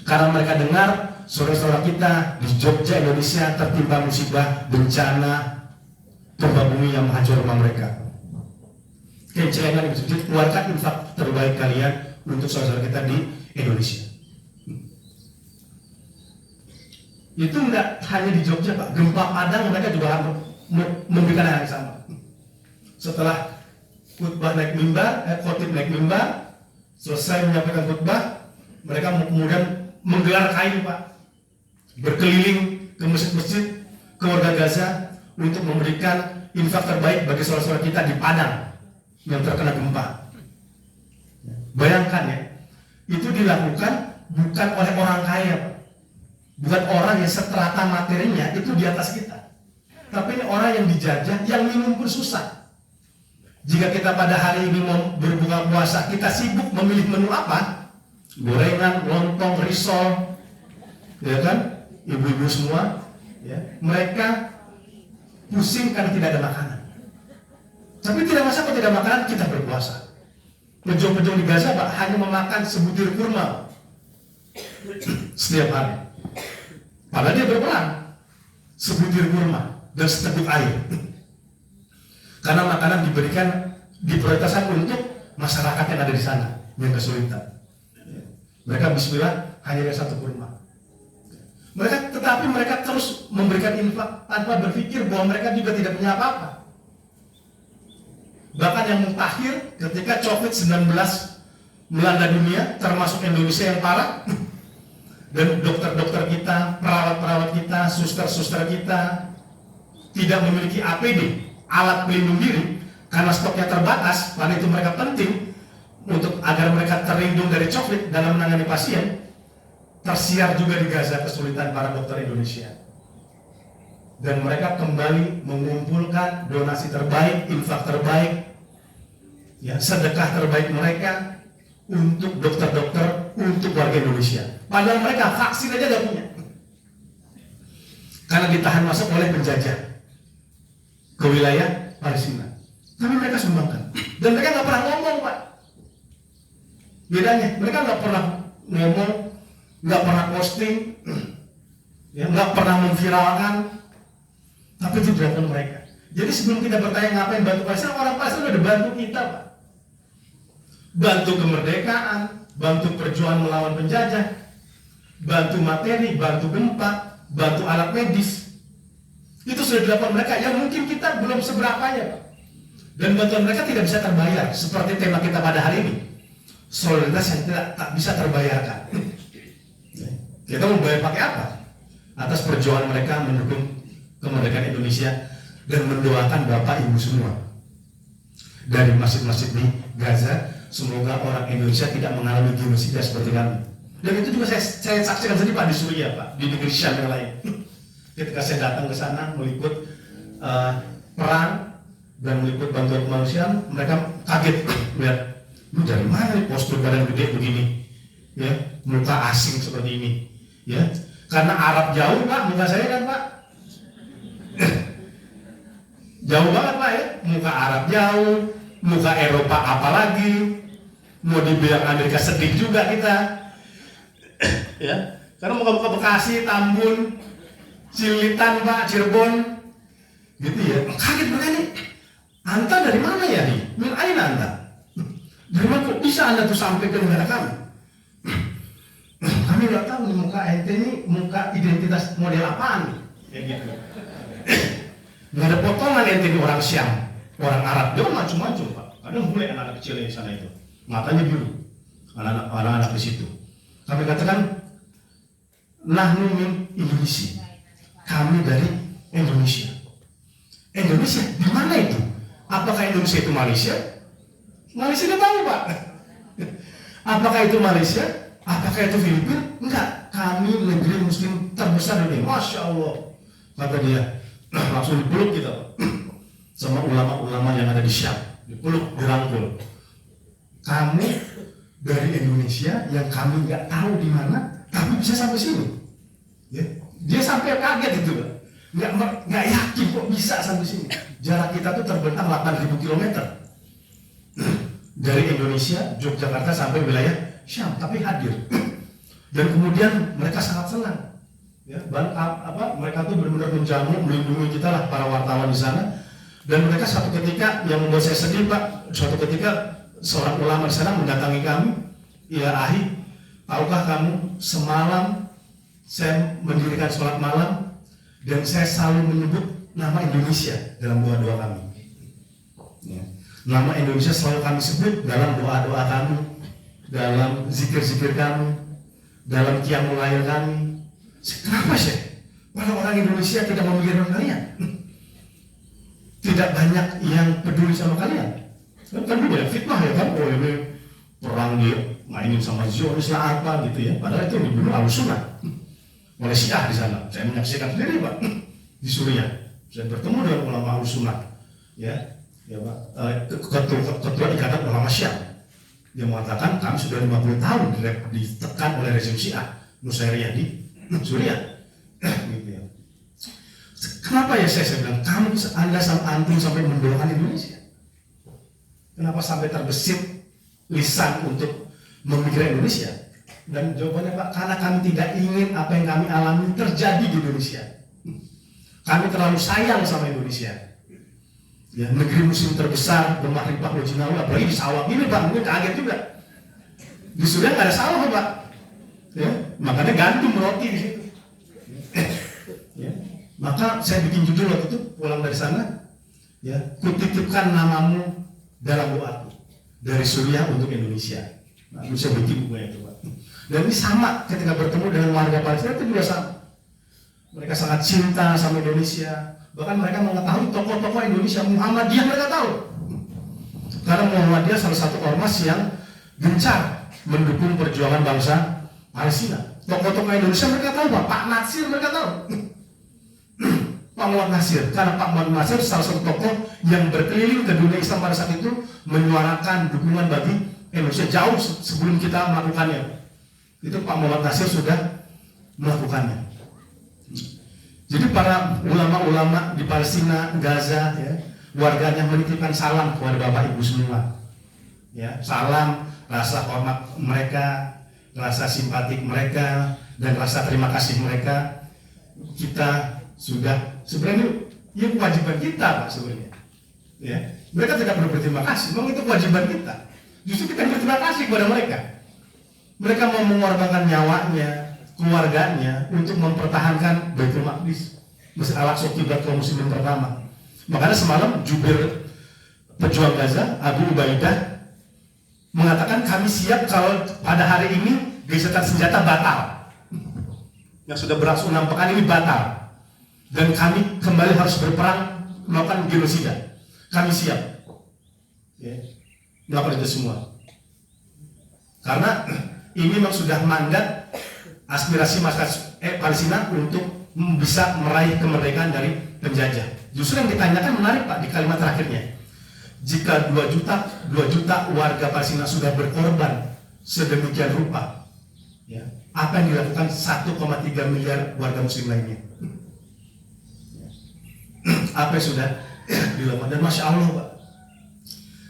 Karena mereka dengar saudara-saudara kita di Jogja, Indonesia tertimpa musibah, bencana, gempa bumi yang menghancur rumah mereka. Kencelengan itu, jadi keluarkan infak terbaik kalian untuk saudara kita di Indonesia. Itu enggak hanya di Jogja Pak, gempa Padang mereka juga memberikan hal yang sama. Setelah khutbah naik mimbar, khotib naik mimbar, selesai menyampaikan khutbah, mereka kemudian menggelar kain Pak, berkeliling ke masjid-masjid, ke warga Gaza untuk memberikan infak terbaik bagi saudara-saudara kita di Padang yang terkena gempa. Bayangkan ya, itu dilakukan bukan oleh orang kaya Pak. Bukan orang yang seterata materinya itu di atas kita, tapi ini orang yang dijajah, yang minum pun susah. Jika kita pada hari ini mau berbuka puasa, kita sibuk memilih menu apa? Gorengan, lontong, risol, ya kan? Ibu-ibu semua, ya, mereka pusing karena tidak ada makanan. Tapi tidak masalah kalau tidak makanan, kita berpuasa. Pejuang-pejuang di Gaza Pak, hanya memakan sebutir kurma setiap hari. Padahal dia berperang sebutir kurma dan seteguk air. Karena makanan diberikan diprioritaskan untuk masyarakat yang ada di sana yang kesulitan. Mereka bismillah hanya ada 1 kurma. Tetapi mereka terus memberikan infak tanpa berpikir bahwa mereka juga tidak punya apa-apa. Bahkan yang mutakhir ketika COVID-19 melanda dunia, termasuk Indonesia yang parah. Dan dokter-dokter kita, perawat-perawat kita, suster-suster kita tidak memiliki APD, alat pelindung diri, karena stoknya terbatas. Karena itu mereka penting untuk agar mereka terlindung dari COVID dalam menangani pasien. Tersiar juga di Gaza kesulitan para dokter Indonesia. Dan mereka kembali mengumpulkan donasi terbaik, infak terbaik, ya, sedekah terbaik mereka untuk dokter-dokter, untuk warga Indonesia. Padahal mereka vaksin aja gak punya, karena ditahan masuk oleh penjajah ke wilayah Palestina. Tapi mereka sumbangkan, dan mereka nggak pernah ngomong Pak. Bedanya, mereka nggak pernah ngomong, nggak pernah posting, ya, nggak pernah memviralkan, tapi itu dilakukan mereka. Jadi sebelum kita bertanya ngapain bantu Palestina, orang Palestina udah bantu kita Pak. Bantu kemerdekaan, bantu perjuangan melawan penjajah. bantu materi, bantu gempa, bantu alat medis. Itu sudah dilakukan mereka yang mungkin kita belum seberapanya, Pak. Dan bantuan mereka tidak bisa terbayar, seperti tema kita pada hari ini, solidaritas yang tak bisa terbayarkan. Kita mau bayar pakai apa? Atas perjuangan mereka mendukung kemerdekaan Indonesia dan mendoakan Bapak Ibu semua dari masjid-masjid di Gaza. Semoga orang Indonesia tidak mengalami genosida seperti kami. Dan itu juga saya saksikan sendiri, Pak, di Suriah, Pak, di negeri Syam yang lain. Ketika saya datang ke sana meliput perang dan meliput bantuan kemanusiaan, mereka kaget lihat, lu dari mana nih postur badan gede begini, ya, muka asing seperti ini, ya, karena Arab jauh, Pak, muka saya kan, Pak, jauh banget, Pak, ya, muka Arab jauh, muka Eropa apalagi, mau dibilang Amerika sedih juga kita, ya, karena muka-muka Bekasi, Tambun, Cilitan, Pak, Cirebon, gitu ya, kaget mereka nih. Anta dari mana ya nih? Min aina Anta? Dari mana kok bisa Anda tuh sampai ke negara kami? Kami nggak tahu nih muka ente ini muka identitas model apaan nih? Ya gitu. Nggak ada potongan ente ini orang Syam, orang Arab, dia macam-macam, Pak. Kadang mulai anak-anak kecil di sana itu, matanya biru, anak-anak di situ. Kami katakan, nahnu min Indonesia, kami dari Indonesia. Indonesia di mana itu? Apakah Indonesia itu Malaysia? Malaysia nggak tahu, Pak. Apakah itu Malaysia? Apakah itu Filipina? Enggak, kami negeri Muslim terbesar di dunia. Masya Allah, kata dia. Langsung dipeluk kita, Pak, sama ulama-ulama yang ada di Syam, dipeluk, dirangkul. Kamu dari Indonesia yang kami nggak tahu di mana, tapi bisa sampai sini. Ya. Dia sampai kaget itu, Pak. Nggak yakin kok bisa sampai sini. Jarak kita tuh terbentang 8.000 km dari Indonesia, Yogyakarta sampai wilayah Syam, tapi hadir. Dan kemudian mereka sangat senang. Ya, mereka tuh benar-benar menjamu, melindungi kita lah, para wartawan di sana. Dan mereka suatu ketika yang membuat saya sedih, Pak, suatu ketika seorang ulama di sana mendatangi kami, ya Ahi, tahukah kamu semalam saya mendirikan sholat malam dan saya selalu menyebut nama Indonesia dalam doa-doa kami. Ya. Nama Indonesia selalu kami sebut dalam doa-doa kami, dalam zikir-zikir kami, dalam qiyamul lail kami. Kenapa sih? Orang-orang Indonesia tidak memikirkan kalian. Tidak banyak yang peduli sama kalian. Kan banyak fitnah ya kan, oh ini perang dia mainin sama Zionis lah apa gitu ya. Padahal itu dibunuh Al-Sunnah oleh Syiah di sana. Saya menyaksikan sendiri, Pak, di Suriah. Saya bertemu dengan ulama Al-Sunnah, ya Pak, ketua Ikatan Ulama Syiah. Dia mengatakan kami sudah 50 tahun ditekan oleh rezim Syiah Nusairiyah di Suriah. Gitu ya. Kenapa ya saya bilang kamu, Anda sama antum sampai mendoakan Indonesia? Kenapa sampai terbesit lisan untuk memikirkan Indonesia? Dan jawabannya, Pak, karena kami tidak ingin apa yang kami alami terjadi di Indonesia. Kami terlalu sayang sama Indonesia. Ya, negeri Muslim terbesar, Demak, Ripah, Lojinawi, apalagi di sawah ini, Pak, mungkin kaget juga. Di Suriah nggak ada sawah, Pak. Ya, makanya gantung roti di situ. Ya, maka saya bikin judul waktu itu pulang dari sana, ya, kutitipkan namamu dalam doaku dari Suriah untuk Indonesia. Nah, saya bikin bukunya itu, Pak. Dan ini sama ketika bertemu dengan warga Palestina itu juga sama. Mereka sangat cinta sama Indonesia. Bahkan mereka mengetahui tokoh-tokoh Indonesia, Muhammadiyah mereka tahu. Karena Muhammadiyah salah satu ormas yang gencar mendukung perjuangan bangsa Palestina. Tokoh-tokoh Indonesia mereka tahu, Pak Nasir mereka tahu. Pak Muhammad Nasir, karena Pak Muhammad Nasir salah satu tokoh yang berkeliling ke dunia Islam pada saat itu menyuarakan dukungan bagi Indonesia jauh sebelum kita melakukannya. Itu Pak Muhammad Nasir sudah melakukannya. Jadi para ulama-ulama di Palestina, Gaza, ya, warganya menitipkan salam kepada Bapak Ibu semua. Ya, salam, rasa hormat mereka, rasa simpatik mereka, dan rasa terima kasih mereka. Kita sudah sebenarnya ini kewajiban kita, Pak, sebenarnya. Ya, mereka tidak perlu berterima kasih, memang itu kewajiban kita. Justru kita berterima kasih kepada mereka. Mereka mau mengorbankan nyawanya, keluarganya untuk mempertahankan Baitul Maqdis, Masjid Al-Aqsa kiblat kaum muslimin pertama. Makanya semalam jubir pejuang Gaza, Abu Ubaidah, mengatakan kami siap kalau pada hari ini gesekan senjata batal. Yang sudah berlangsung 6 pekan ini batal. Dan kami kembali harus berperang melakukan genosida. Kami siap melakukan itu semua. Karena ini memang sudah mandat aspirasi masyarakat Palestina untuk bisa meraih kemerdekaan dari penjajah. Justru yang ditanyakan menarik Pak di kalimat terakhirnya. Jika 2 juta warga Palestina sudah berkorban sedemikian rupa, ya, apa yang dilakukan 1,3 miliar warga muslim lainnya? Apa yang sudah dilakukan? Dan Masya Allah Pak,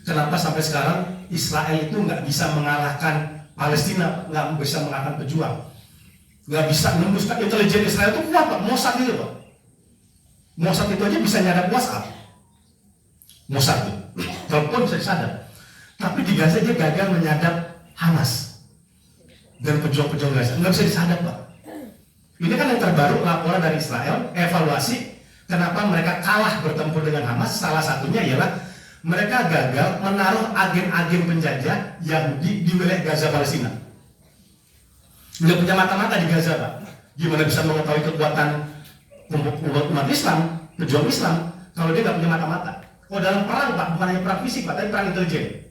kenapa sampai sekarang Israel itu nggak bisa mengalahkan Palestina, nggak bisa mengalahkan pejuang, nggak bisa menembuskan intelijen Israel itu kuat Pak, Mossad itu Pak. Mossad itu aja bisa nyadap WhatsApp. Mossad itu, telepon bisa disadap. Tapi di Gaza dia gagal menyadap Hamas dan pejuang-pejuang Gaza, nggak bisa disadap Pak. Ini kan yang terbaru laporan dari Israel, evaluasi kenapa mereka kalah bertempur dengan Hamas. Salah satunya ialah mereka gagal menaruh agen-agen penjajah Yahudi di wilayah Gaza Palestina. Nggak punya mata-mata di Gaza Pak. Gimana bisa mengetahui kekuatan umat Islam, pejuang Islam, kalau dia nggak punya mata-mata? Oh dalam perang Pak, bukan hanya perang fisik Pak, tapi perang intelijen.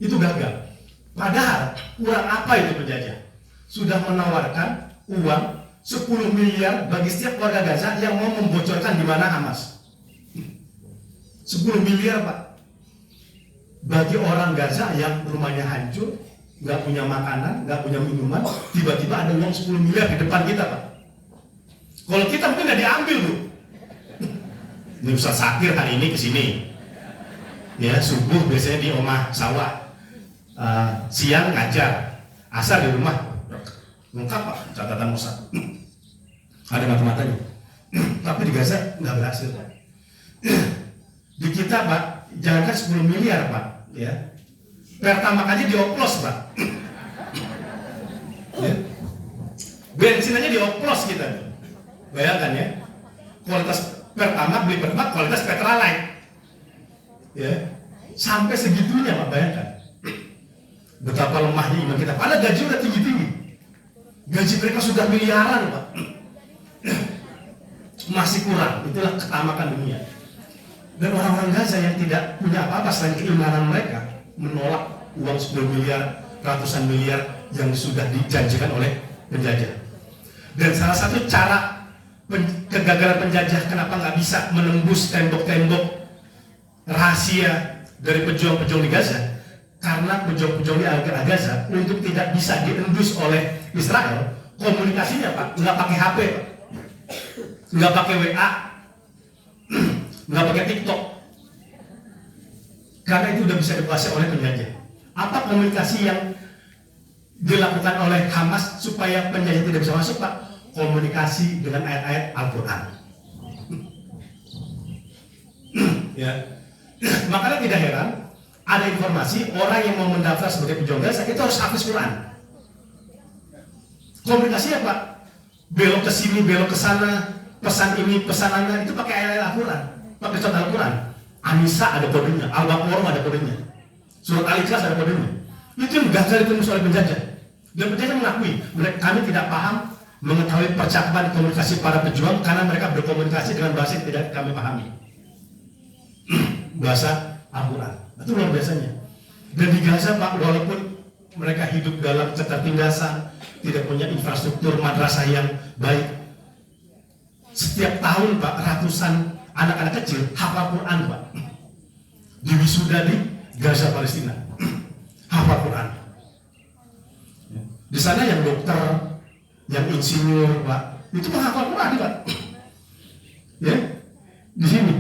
Itu gagal. Padahal kurang apa itu penjajah? Sudah menawarkan uang 10 miliar bagi setiap warga Gaza yang mau membocorkan di mana Hamas. 10 miliar Pak bagi orang Gaza yang rumahnya hancur, nggak punya makanan, nggak punya minuman, tiba-tiba ada uang 10 miliar di depan kita Pak. Kalau kita mungkin nggak diambil Bu. Ini Ustaz Sakir hari ini kesini, ya subuh biasanya di omah sawah, siang ngajar, asar di rumah, lengkap Pak catatan Mossad, ada mata-matanya. Tapi di Gaza nggak berhasil Pak. Di kita Pak, jangankan 10 miliar Pak, ya, Pertamax aja dioplos Pak, ya. Bensin aja dioplos kita, bayangkan ya, kualitas Pertamax beli Pertamax kualitas Petralite, ya, sampai segitunya Pak, bayangkan betapa lemahnya iman kita. Padahal gaji udah tinggi-tinggi, gaji mereka sudah miliaran Pak, masih kurang. Itulah ketamakan dunia. Dan orang-orang Gaza yang tidak punya apa-apa selain keimanan mereka menolak uang 10 miliar, ratusan miliar yang sudah dijanjikan oleh penjajah. Dan salah satu cara kegagalan penjajah kenapa nggak bisa menembus tembok-tembok rahasia dari pejuang-pejuang di Gaza, karena pejuang-pejuang di Gaza untuk tidak bisa diendus oleh Israel, komunikasinya Pak nggak pakai HP Pak, nggak pakai WA, nggak pakai TikTok, karena itu udah bisa dikuasai oleh penjajah. Apa komunikasi yang dilakukan oleh Hamas supaya penjajah tidak bisa masuk Pak? Komunikasi dengan ayat-ayat Al-Quran. Ya, makanya tidak heran ada informasi orang yang mau mendaftar sebagai pejuang Gaza itu harus hafal Quran. Komunikasinya Pak, belok ke sini, belok ke sana, pesan ini, pesanannya itu pakai ayat-ayat Al-Quran. Pakai surat Al-Quran, An-Nisa ada kodenya, Al-Baqarah ada kodenya, surat Al-Ikhlas ada kodenya. Itu yang gagal ditembus oleh penjajah. Dan penjajah mengakui, kami tidak paham mengetahui percakapan komunikasi para pejuang karena mereka berkomunikasi dengan bahasa yang tidak kami pahami. Bahasa Al-Quran. Itu luar biasanya. Dan di Gaza Pak, walaupun mereka hidup dalam ketertindasan, tidak punya infrastruktur madrasah yang baik, setiap tahun Pak, ratusan anak-anak kecil hafal Quran Pak, di wisuda di Gaza Palestina, hafal Quran. Di sana yang dokter, yang insinyur Pak, itu menghafal Quran Pak, ya, di sini,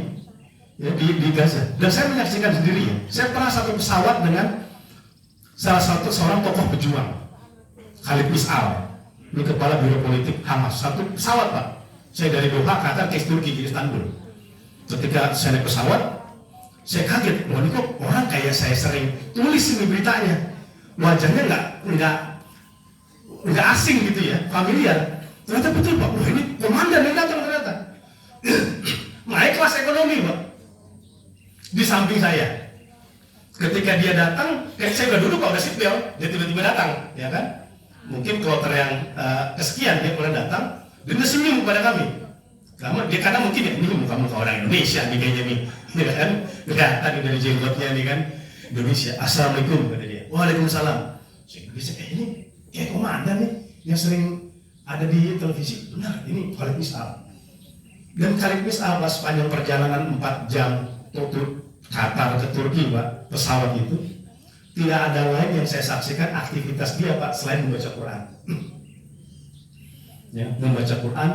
ya, di Gaza. Dan saya menyaksikan sendiri ya, saya pernah satu pesawat dengan salah satu seorang tokoh pejuang, Khalid Mis'al, ini kepala biro politik Hamas, satu pesawat Pak. Saya dari Doha, Qatar ke Turki, ke Istanbul. Ketika saya naik pesawat, saya kaget, wah ini kok orang kayak saya sering tulis ini beritanya, wajahnya nggak nggak asing gitu ya, familiar. Ternyata betul Pak, wah ini komandan yang datang ternyata. Naik kelas ekonomi Pak, di samping saya. Ketika dia datang, saya udah duduk Pak, udah sit belt, dia tiba-tiba datang, ya kan? Mungkin kloter yang kesekian dia pernah datang, dia senyum kepada kami. Karena mungkin ya, ini muka-muka orang Indonesia nih kayaknya nih, ya kan? Kelihatan dari jenggotnya nih kan, Indonesia. Assalamualaikum kata dia. Waalaikumsalam. Saya bisa ini kayak komandan nih yang sering ada di televisi. Benar, ini Khalid Mis'al. Dan Khalid Mis'al pas sepanjang perjalanan 4 jam untuk Qatar ke Turki Pak, pesawat itu tidak ada lain yang saya saksikan aktivitas dia Pak selain membaca Quran. Ya, membaca Quran,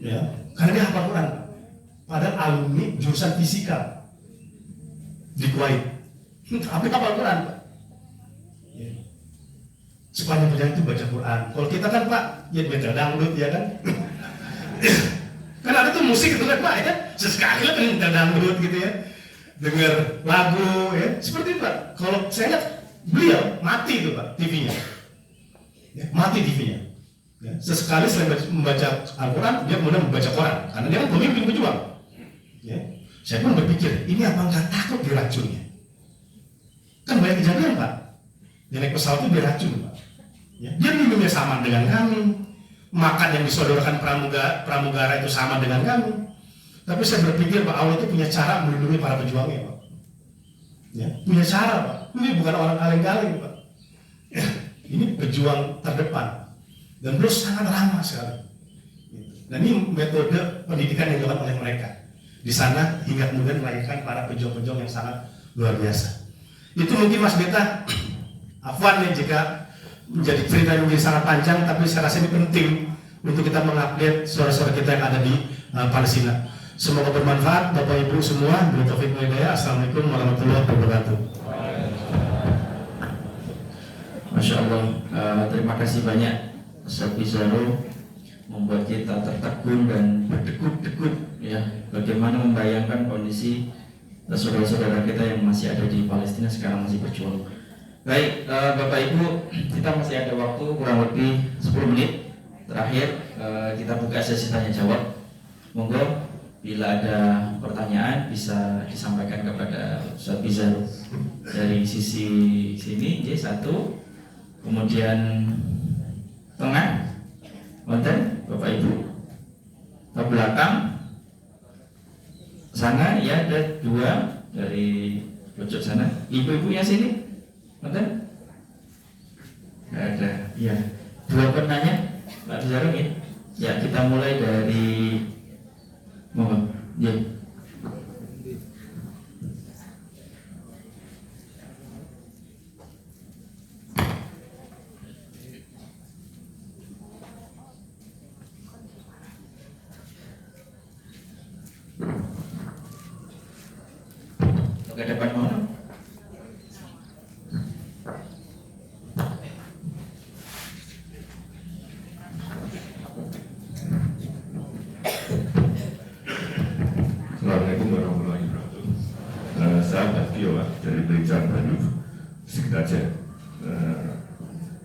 ya, karena dia hafal Quran. Padahal alumni jurusan fisika di Kuwait, tapi hafal Quran Pak. Ya. Sepanjang perjalanan itu baca Quran. Kalau kita kan Pak, ya baca dangdut ya kan. Kan ada tuh musik itu kan Pak ya, sesekali lah kan dangdut gitu ya. Dengar lagu ya, seperti itu Pak. Kalau saya lihat beliau mati itu Pak TV-nya, ya, mati TV-nya. Ya, sesekali selain membaca Al-Quran, dia kemudian membaca Quran, karena dia kan pemimpin pejuang. Ya, saya pun berpikir, ini apa nggak takut diracunnya? Kan banyak kejadian Pak, dia naik pesawat itu diracun Pak. Ya, dia minumnya sama dengan kami, makan yang disodorkan pramugara itu sama dengan kami. Tapi saya berpikir Pak, Allah itu punya cara melindungi para pejuangnya Pak. Ya, punya cara Pak. Ini bukan orang kaleng-kaleng Pak. Ya, ini pejuang terdepan. Dan beliau sangat ramah sekali. Dan ini metode pendidikan yang dilakukan oleh mereka. Di sana hingga kemudian melahirkan para pejuang-pejuang yang sangat luar biasa. Itu mungkin Mas Beta, afwan ya jika menjadi cerita yang menjadi sangat panjang, tapi saya rasa ini penting untuk kita mengupdate saudara-saudara kita yang ada di Palestina. Semoga bermanfaat Bapak Ibu semua. Bila taufik wal hidayah. Assalamualaikum warahmatullahi wabarakatuh. Masya Allah, terima kasih banyak Ustaz Pizarro, membuat kita tertegun dan berdegup-degup ya, bagaimana membayangkan kondisi saudara-saudara kita yang masih ada di Palestina sekarang masih berjuang. Baik, Bapak Ibu, kita masih ada waktu kurang lebih 10 menit terakhir. Kita buka sesi tanya jawab. Monggo, bila ada pertanyaan bisa disampaikan kepada Ustaz Pizarro. Dari sisi sini, satu, kemudian tengah, konten, Bapak Ibu, ke belakang, sana ya ada 2 dari pojok sana, ibu-ibunya sini, konten, nggak ada, ya 2 penanya, Pak Pizarro ya. Ya kita mulai dari mohon, ya. Ke depan mohon. Assalamualaikum warahmatullahi wabarakatuh. Saya Bagio Pak, dari Blitar Bandung. Sedikit aja.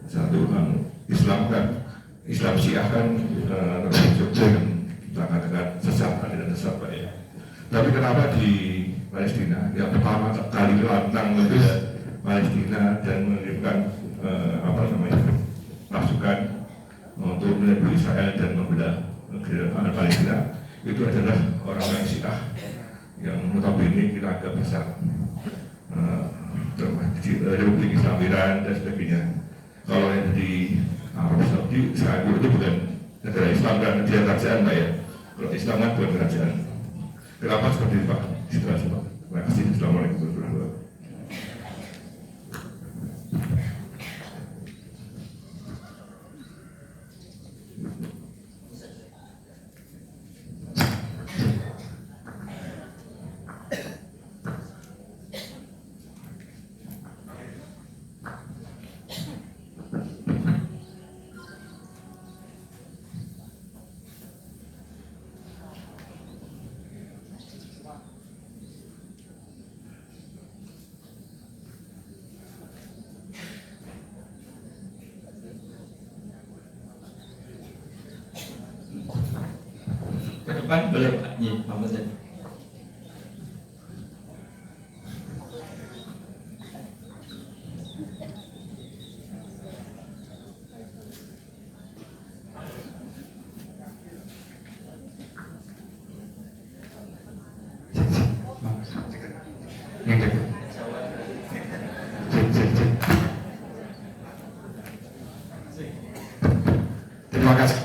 Satu, Islam Syiah kan Jogja kan kita katakan sesat, aliran sesat Pak ya. Tapi kenapa di Palestina yang pertama kali lantang membela Palestina dan mengirimkan pasukan untuk menyerbu Israel dan membela negeri Palestina, itu adalah orang-orang Syiah yang notabene kita agak besar, Republik Islam Iran dan sebagainya. Kalau yang di Arab Saudi sekarang itu bukan negara Islam dan negara kerajaan Pak ya. Kalau Islam kan bukan kerajaan. Kenapa seperti itu Pak? Situasi Pak. Terima kasih. Assalamualaikum warahmatullahi wabarakatuh. Ke depan boleh Pak. Iya, Pak Muzan. Yang dekat. Terima kasih.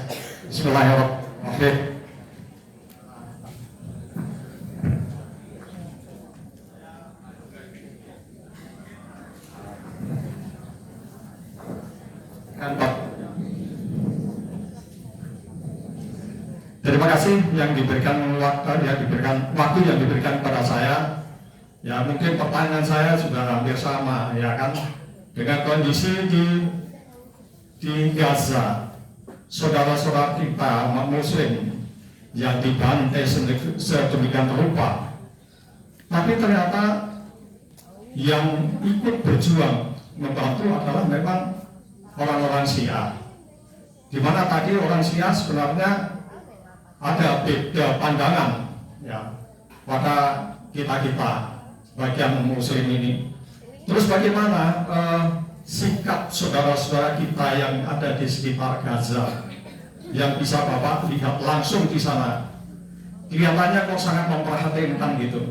Bismillahirrahmanirrahim. Terima kasih yang diberikan waktu yang diberikan pada saya. Ya mungkin pertanyaan saya sudah hampir sama, ya kan, dengan kondisi di Gaza, saudara-saudara kita umat Muslim yang dibantai sedemikian rupa, tapi ternyata yang ikut berjuang membantu adalah memang orang-orang Syiah. Di mana tadi orang Syiah sebenarnya ada beda pandangan ya pada kita bagian Muslim ini. Terus bagaimana sikap saudara-saudara kita yang ada di sekitar Gaza yang bisa Bapak lihat langsung di sana, kelihatannya kok sangat memperhatikan gitu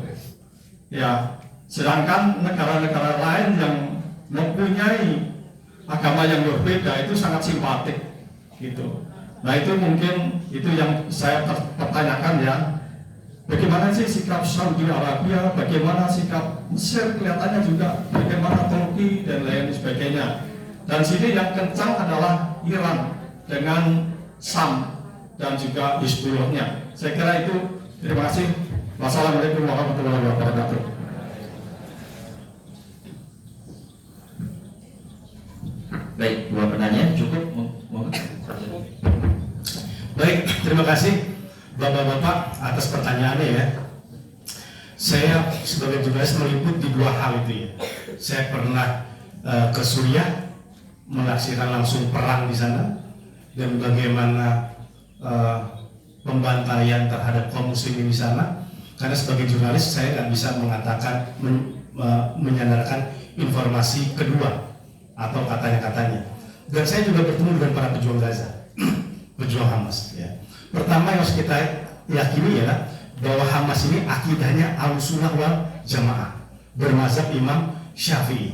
ya, sedangkan negara-negara lain yang mempunyai agama yang berbeda itu sangat simpatik gitu. Nah itu mungkin itu yang saya pertanyakan ya, bagaimana sih sikap Saudi Arabia, bagaimana sikap Mesir, kelihatannya juga bagaimana Turki dan lain sebagainya. Dan sini yang kencang adalah Iran dengan Sam dan juga Hizbullahnya. Saya kira itu. Terima kasih. Wassalamualaikum warahmatullahi wabarakatuh. Baik, dua penanya cukup. Baik, terima kasih Bapak-bapak atas pertanyaannya ya. Saya sebagai jurnalis meliput di dua hal itu ya. Saya pernah ke Suriah menyaksikan langsung perang di sana dan bagaimana pembantaian terhadap kaum muslimin di sana. Karena sebagai jurnalis saya nggak bisa mengatakan menyandarkan informasi kedua atau katanya. Dan saya juga bertemu dengan para pejuang Gaza, pejuang Hamas ya. Pertama yang harus kita yakini ya bahwa Hamas ini akidahnya Ahlussunnah wal Jamaah, bermazhab Imam Syafi'i.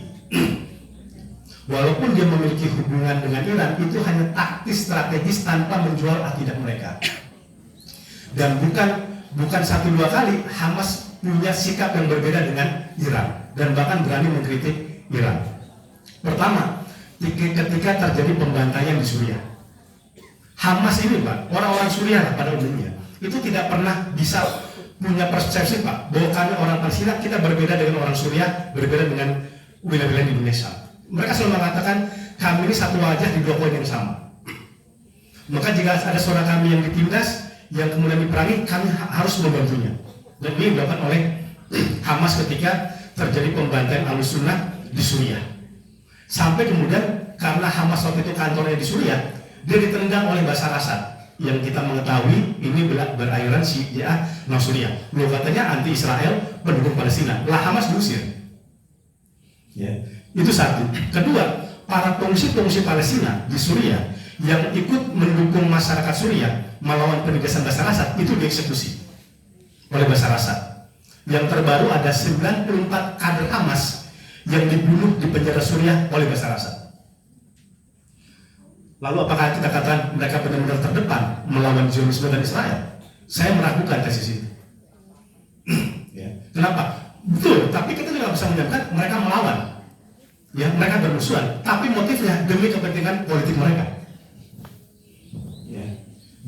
Walaupun dia memiliki hubungan dengan Iran, itu hanya taktis strategis tanpa menjual akidah mereka. Dan bukan satu dua kali Hamas punya sikap yang berbeda dengan Iran dan bahkan berani mengkritik Iran. Pertama, ketika terjadi pembantaian di Suriah, Hamas ini Pak, orang-orang Suriah pada umumnya itu tidak pernah bisa punya persepsi Pak bahwa kami orang Palestina kita berbeda dengan orang Suriah, berbeda dengan wilayah-wilayah di Indonesia. Mereka selalu mengatakan kami ini satu wajah di dua poin yang sama. Maka jika ada saudara kami yang ditindas, yang kemudian diperangi, kami harus membantunya. Dan ini dilakukan oleh Hamas ketika terjadi pembantaian Ahlussunnah di Suriah. Sampai kemudian karena Hamas waktu itu kantornya di Suriah, dia ditendang oleh Bashar Assad yang kita mengetahui ini berairan Syiah non-Suriah. Beliau katanya anti Israel, pendukung Palestina. Lah Hamas diusir. Ya, itu satu. Kedua, para pengungsi Palestina di Suriah yang ikut mendukung masyarakat Suriah melawan penindasan Bashar Assad itu dieksekusi oleh Bashar Assad. Yang terbaru ada 94 kader Hamas yang dibunuh di penjara Suriah oleh Bashar Assad. Lalu apakah kita katakan mereka benar-benar terdepan melawan Zionisme dan Israel? Saya meragukan tesis itu. Ya. Kenapa? Betul, tapi kita juga bisa menyatakan mereka melawan. Ya, mereka bermusuhan, tapi motifnya demi kepentingan politik mereka. Ya.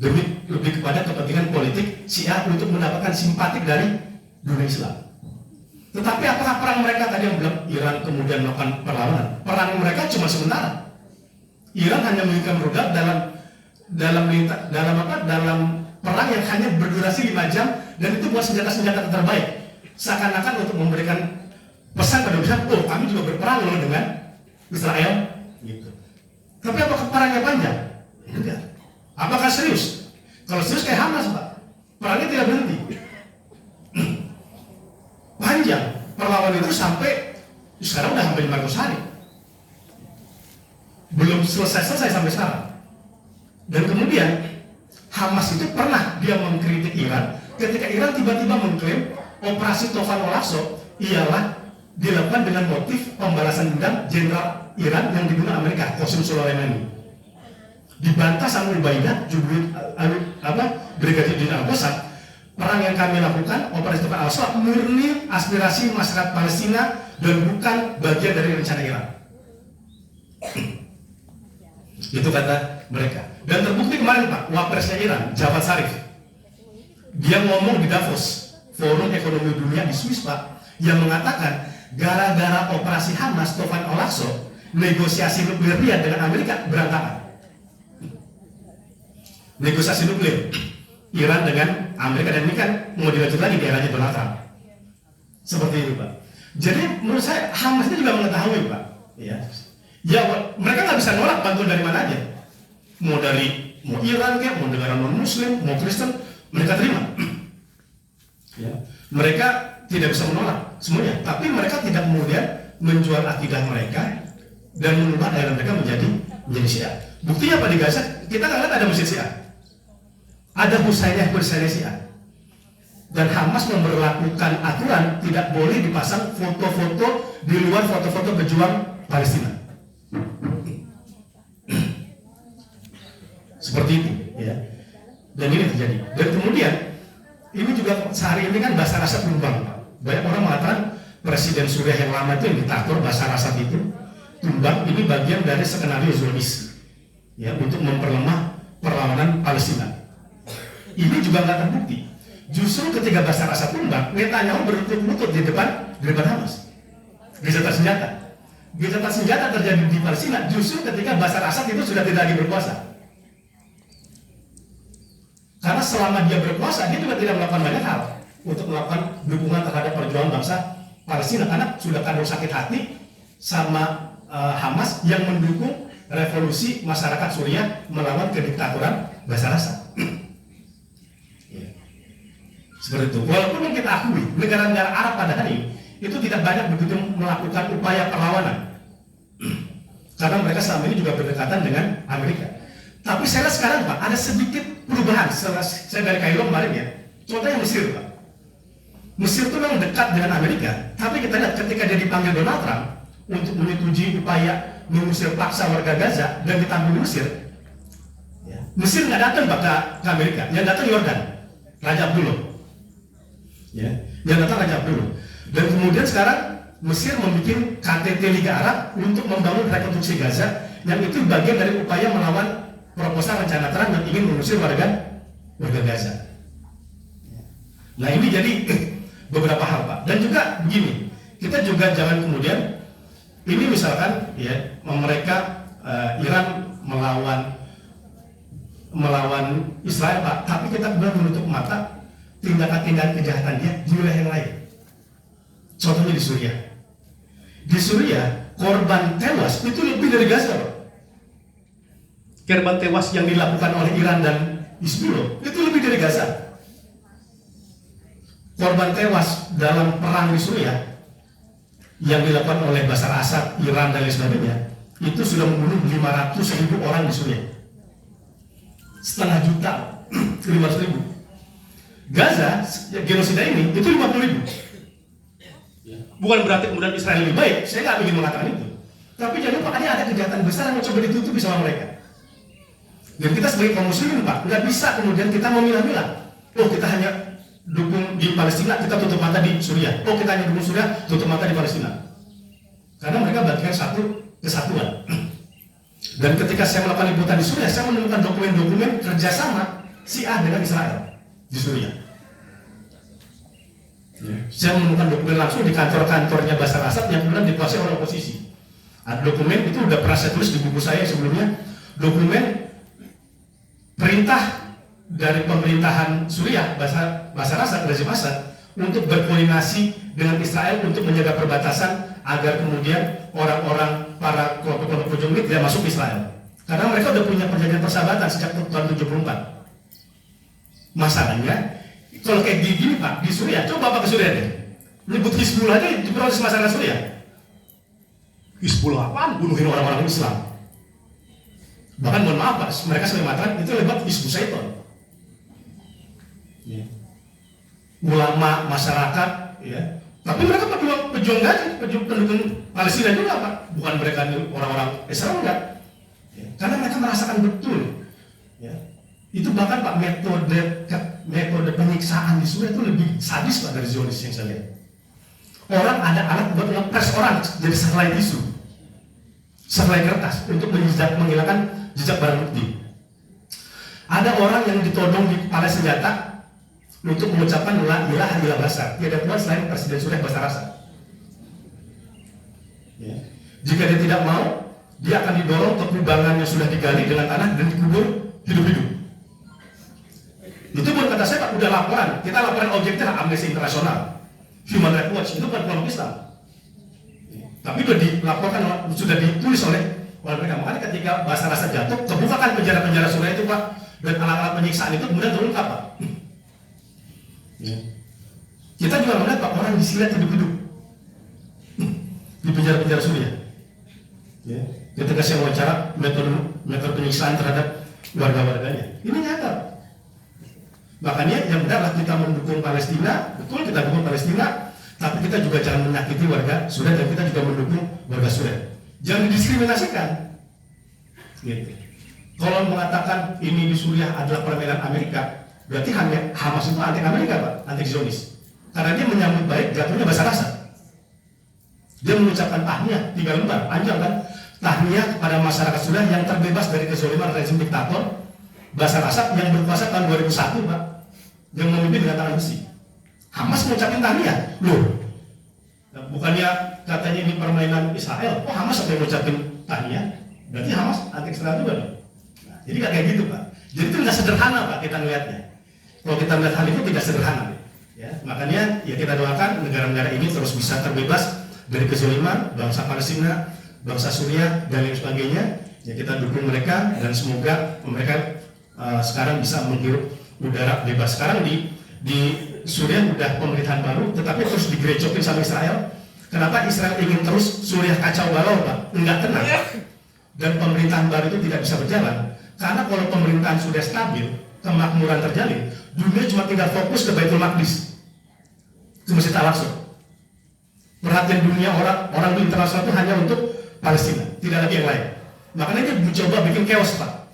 Demi lebih kepada kepentingan politik Syiah untuk mendapatkan simpatik dari dunia Islam. Tetapi apakah perang mereka tadi yang bilang Iran kemudian melakukan perlawanan? Perang mereka cuma sementara. Iran hanya mengirimkan rudal dalam perang yang hanya berdurasi 5 jam dan itu buat senjata-senjata terbaik. Seakan-akan untuk memberikan pesan pada Indonesia, oh kami juga berperang loh dengan Israel. Gitu. Tapi apakah perangnya panjang? Enggak. Apakah serius? Kalau serius kayak Hamas, Pak, perangnya tidak berhenti. Panjang perlawanan itu sampai sekarang udah hampir 500 hari. Belum selesai sampai sekarang. Dan kemudian Hamas itu pernah dia mengkritik Iran ketika Iran tiba-tiba mengklaim operasi Tofan Al-Aqsa ialah dilakukan dengan motif pembalasan dendam jenderal Iran yang dibunuh Amerika, Qasem Soleimani. Dibantah sama Ubaidah, Brigadir Jenderal Al-Qassam, perang yang kami lakukan, operasi Tofan Al-Aqsa murni aspirasi masyarakat Palestina dan bukan bagian dari rencana Iran. Itu kata mereka. Dan terbukti kemarin Pak, wapresnya Iran, Javad Zarif, dia ngomong di Davos, Forum Ekonomi Dunia di Swiss Pak, yang mengatakan gara-gara operasi Hamas Tofan Al-Aqsa, negosiasi nuklir Riyadh dengan Amerika berantakan. Negosiasi nuklir Iran dengan Amerika, dan ini kan mau dilanjut lagi di eranya Donald Trump. Seperti itu Pak. Jadi menurut saya Hamas itu juga mengetahui Pak, ya mereka nggak bisa nolak bantuan dari mana aja, mau Iran kayak, mau negara non Muslim, mau Kristen, mereka terima. Mereka tidak bisa menolak semuanya, tapi mereka tidak kemudian menjual akidah mereka dan mengubah daerah mereka menjadi Syiah. Buktinya apa di Gaza? Kita nggak lihat ada masjid Syiah, ada Husainiyah Syiah. Dan Hamas memberlakukan aturan tidak boleh dipasang foto-foto di luar foto-foto pejuang Palestina. Seperti itu, Dan ini terjadi. Dan kemudian ini juga sehari ini kan Bashar Assad tumbang. Banyak orang mengatakan Presiden Suriah yang lama itu yang diktator Bashar Assad itu tumbang. Ini bagian dari skenario Zionis, untuk memperlemah perlawanan Palestina. Ini juga nggak terbukti. Justru ketika Bashar Assad tumbang, Netanyahu berlutut di depan Hamas. Gencatan senjata. Gencatan senjata terjadi di Palestina justru ketika Bashar Assad itu sudah tidak lagi berkuasa. Karena selama dia berkuasa, dia juga tidak melakukan banyak hal untuk melakukan dukungan terhadap perjuangan bangsa Palestina, karena sudah kadung sakit hati sama Hamas yang mendukung revolusi masyarakat Suriah melawan kediktaturan Bashar Assad. Seperti itu. Walaupun yang kita akui negara-negara Arab pada hari itu tidak banyak begitu melakukan upaya perlawanan, karena mereka selama ini juga berdekatan dengan Amerika. Tapi saya lihat sekarang Pak, ada sedikit perubahan. Saya dari Kairo kemarin contohnya Mesir Pak. Mesir itu memang dekat dengan Amerika, tapi kita lihat ketika dia dipanggil Donald Trump untuk menyetujui upaya mengusir paksa warga Gaza dan ditampung di Mesir, Mesir nggak datang Pak ke Amerika, yang datang Yordan, Raja Abdullah. Yang datang Raja Abdullah. Dan kemudian sekarang Mesir membuat KTT Liga Arab untuk membangun rekonstruksi Gaza, yang itu bagian dari upaya melawan proposal rencana Trump yang ingin mengusir warga Gaza. Nah ini jadi beberapa hal Pak. Dan juga begini, kita juga jangan kemudian ini misalkan mereka Iran melawan Israel Pak, tapi kita kemudian menutup mata tindakan-tindakan kejahatan dia di wilayah yang lain. Contohnya di Suriah. Di Suriah korban tewas itu lebih dari Gaza Pak. Korban tewas yang dilakukan oleh Iran dan Hizbullah itu lebih dari Gaza. Korban tewas dalam perang di Suriah yang dilakukan oleh Bashar Assad, Iran dan lain sebagainya itu sudah membunuh 500.000 orang di Suriah. Setengah juta, 500.000. Gaza, genosida ini itu 50.000. Bukan berarti kemudian Israel lebih baik, saya nggak ingin mengatakan itu. Tapi jangan lupa ada kejahatan besar yang coba ditutupi sama mereka. Dan kita sebagai kaum muslimin Pak, nggak bisa kemudian kita memilah-milah. Oh kita hanya dukung di Palestina, kita tutup mata di Suriah. Oh kita hanya dukung Suriah, tutup mata di Palestina. Karena mereka bagian satu kesatuan. Dan ketika saya melakukan liputan di Suriah, saya menemukan dokumen-dokumen kerjasama Syiah dengan Israel di Suriah. Saya menemukan dokumen langsung di kantor-kantornya Bashar Assad yang kemudian dikuasai oleh oposisi. Ada dokumen itu udah pernah saya tulis di buku saya sebelumnya, dokumen perintah dari pemerintahan Suriah Bashar Assad, rezim Assad, untuk berkoordinasi dengan Israel untuk menjaga perbatasan agar kemudian orang-orang para kelompok-kelompok pejuang ini tidak masuk Israel. Karena mereka sudah punya perjanjian persahabatan sejak tahun 74. Masalahnya kalau kayak gini Pak di Suriah, coba Bapak ke Suriah deh, nyebut Hizbullah aja di proses masyarakat Suriah. Hizbullah apaan? Bunuhin orang-orang Islam. Bahkan mohon maaf Pak, mereka sering mengatakan itu lewat Hizbul Syaiton. Ya. Ulama, masyarakat, ya. Tapi mereka pejuang gaji, pendukung Palestina juga Pak. Bukan mereka orang-orang Israel enggak. Ya. Karena mereka merasakan betul. Ya. Itu bahkan Pak metode penyiksaan di Suriah itu lebih sadis Pak dari Zionis yang saya lihat. Orang ada alat buat ngepres orang jadi sehelai tisu, sehelai kertas untuk menghilangkan jejak barang bukti. Ada orang yang ditodong di kepala senjata untuk mengucapkan la ilaha illallah Basar. Tiada Tuhan selain Presiden Suriah Bashar al-Assad. Ya. Jika dia tidak mau, dia akan didorong ke kubangan yang sudah digali dengan tanah dan dikubur hidup-hidup. Itu pun kata saya Pak, udah laporan. Kita laporan objektif Amnesty International, Human Rights Watch, itu bukan kelompok Islam. Tapi sudah dilaporkan, sudah ditulis oleh mereka. Makanya ketika Bashar al-Assad jatuh, kebukakan penjara-penjara Suriah itu Pak, dan alat-alat penyiksaan itu kemudian terungkap Pak. Ya. Kita juga melihat Pak, orang disilat hidup-hidup di penjara-penjara Suriah. Ya. Ketika saya wawancara metode penyiksaan terhadap warga-warganya, ini nyata. Makanya yang benar kita mendukung Palestina, betul kita dukung Palestina, tapi kita juga jangan menyakiti warga Suriah dan kita juga mendukung warga Suriah. Jangan didiskriminasikan. Gitu. Kalau mengatakan ini di Suriah adalah permainan Amerika, berarti Hamas itu anti Amerika Pak, anti Zionis. Karena dia menyambut baik jatuhnya Bashar al-Assad. Dia mengucapkan tahniah 3 lembar, panjang kan? Tahniah kepada masyarakat Suriah yang terbebas dari kezaliman rezim diktator Bashar al-Assad yang berkuasa tahun 2001 Pak, yang memimpin dengan tangan besi. Hamas mengucapkan tahniah, loh, bukannya katanya ini permainan Israel, kok Hamas sampai mengucapkan tahniah? Berarti Hamas anti Israel juga dong. Nah, jadi nggak kayak gitu Pak. Jadi itu nggak sederhana Pak kita melihatnya. Kalau kita melihat hal itu tidak sederhana. Ya, makanya ya kita doakan negara-negara ini terus bisa terbebas dari kezaliman bangsa Palestina, bangsa Suriah dan lain sebagainya. Ya kita dukung mereka dan semoga mereka sekarang bisa menghirup udara bebas. Sekarang di Suriah udah pemerintahan baru, tetapi terus digerecokin sama Israel. Kenapa Israel ingin terus Suriah kacau balau Pak? Enggak tenang. Dan pemerintahan baru itu tidak bisa berjalan. Karena kalau pemerintahan sudah stabil, kemakmuran terjalin, dunia cuma tinggal fokus ke Baitul Maqdis, ke Masjid Al-Aqsa. Perhatian dunia orang di internasional itu hanya untuk Palestina, tidak lagi yang lain. Makanya dia mencoba bikin chaos Pak.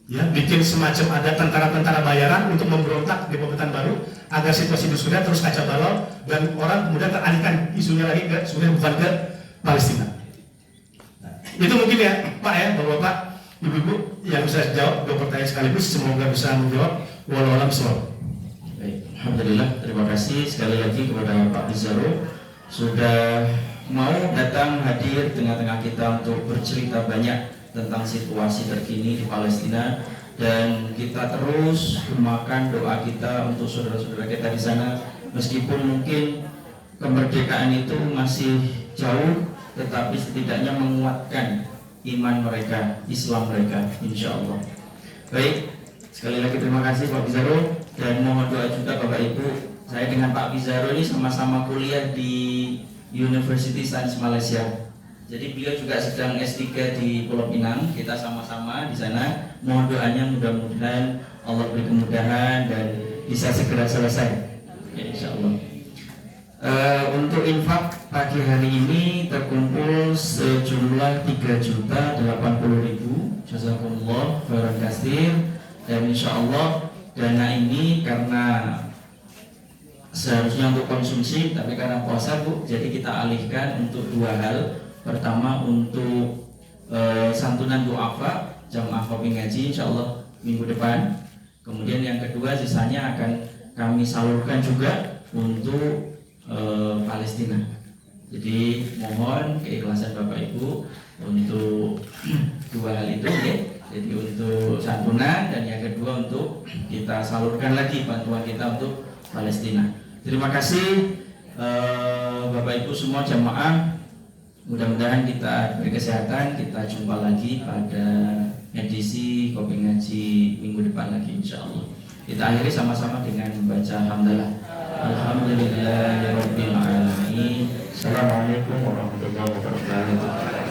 Ya, bikin semacam ada tentara-tentara bayaran untuk memberontak di pemerintahan baru agar situasi di Suriah terus kacau balau dan orang kemudian teralihkan isunya lagi ke Suriah bukan ke Palestina. Nah, itu mungkin ya Pak ya, Bapak, Ibu-ibu yang bisa jawab dua pertanyaan sekaligus, semoga bisa menjawab. Walau alam bisawab. Baik, alhamdulillah, terima kasih sekali lagi kepada Pak Pizarro sudah mau datang hadir tengah-tengah kita untuk bercerita banyak tentang situasi terkini di Palestina, dan kita terus memakan doa kita untuk saudara-saudara kita di sana. Meskipun mungkin kemerdekaan itu masih jauh, tetapi setidaknya menguatkan iman mereka, Islam mereka, insya Allah. Baik, sekali lagi terima kasih Pak Pizarro, dan mohon doa juga Bapak Ibu. Saya dengan Pak Pizarro ini sama-sama kuliah di University Science Malaysia. Jadi beliau juga sedang S3 di Pulau Pinang, kita sama-sama di sana. Mohon doanya mudah-mudahan Allah beri kemudahan dan bisa segera selesai, ya, insya Allah. Untuk infak pagi hari ini terkumpul sejumlah 3.080.000. Jazakumullah khairan katsir. Dan insya Allah dana ini karena seharusnya untuk konsumsi, tapi karena puasa Bu, jadi kita alihkan untuk 2 hal. Pertama untuk santunan du'afa jamaah kopi ngaji insya Allah minggu depan. Kemudian yang kedua sisanya akan kami salurkan juga untuk Palestina. Jadi mohon keikhlasan Bapak Ibu untuk 2 hal itu ya. Jadi untuk santunan dan yang kedua untuk kita salurkan lagi bantuan kita untuk Palestina. Terima kasih Bapak Ibu semua jamaah. Mudah-mudahan kita berkesehatan. Kita jumpa lagi pada edisi Kopi Ngaji minggu depan lagi insya Allah. Kita akhiri sama-sama dengan membaca hamdalah. Alhamdulillahirabbil alamin. Assalamualaikum warahmatullahi wabarakatuh.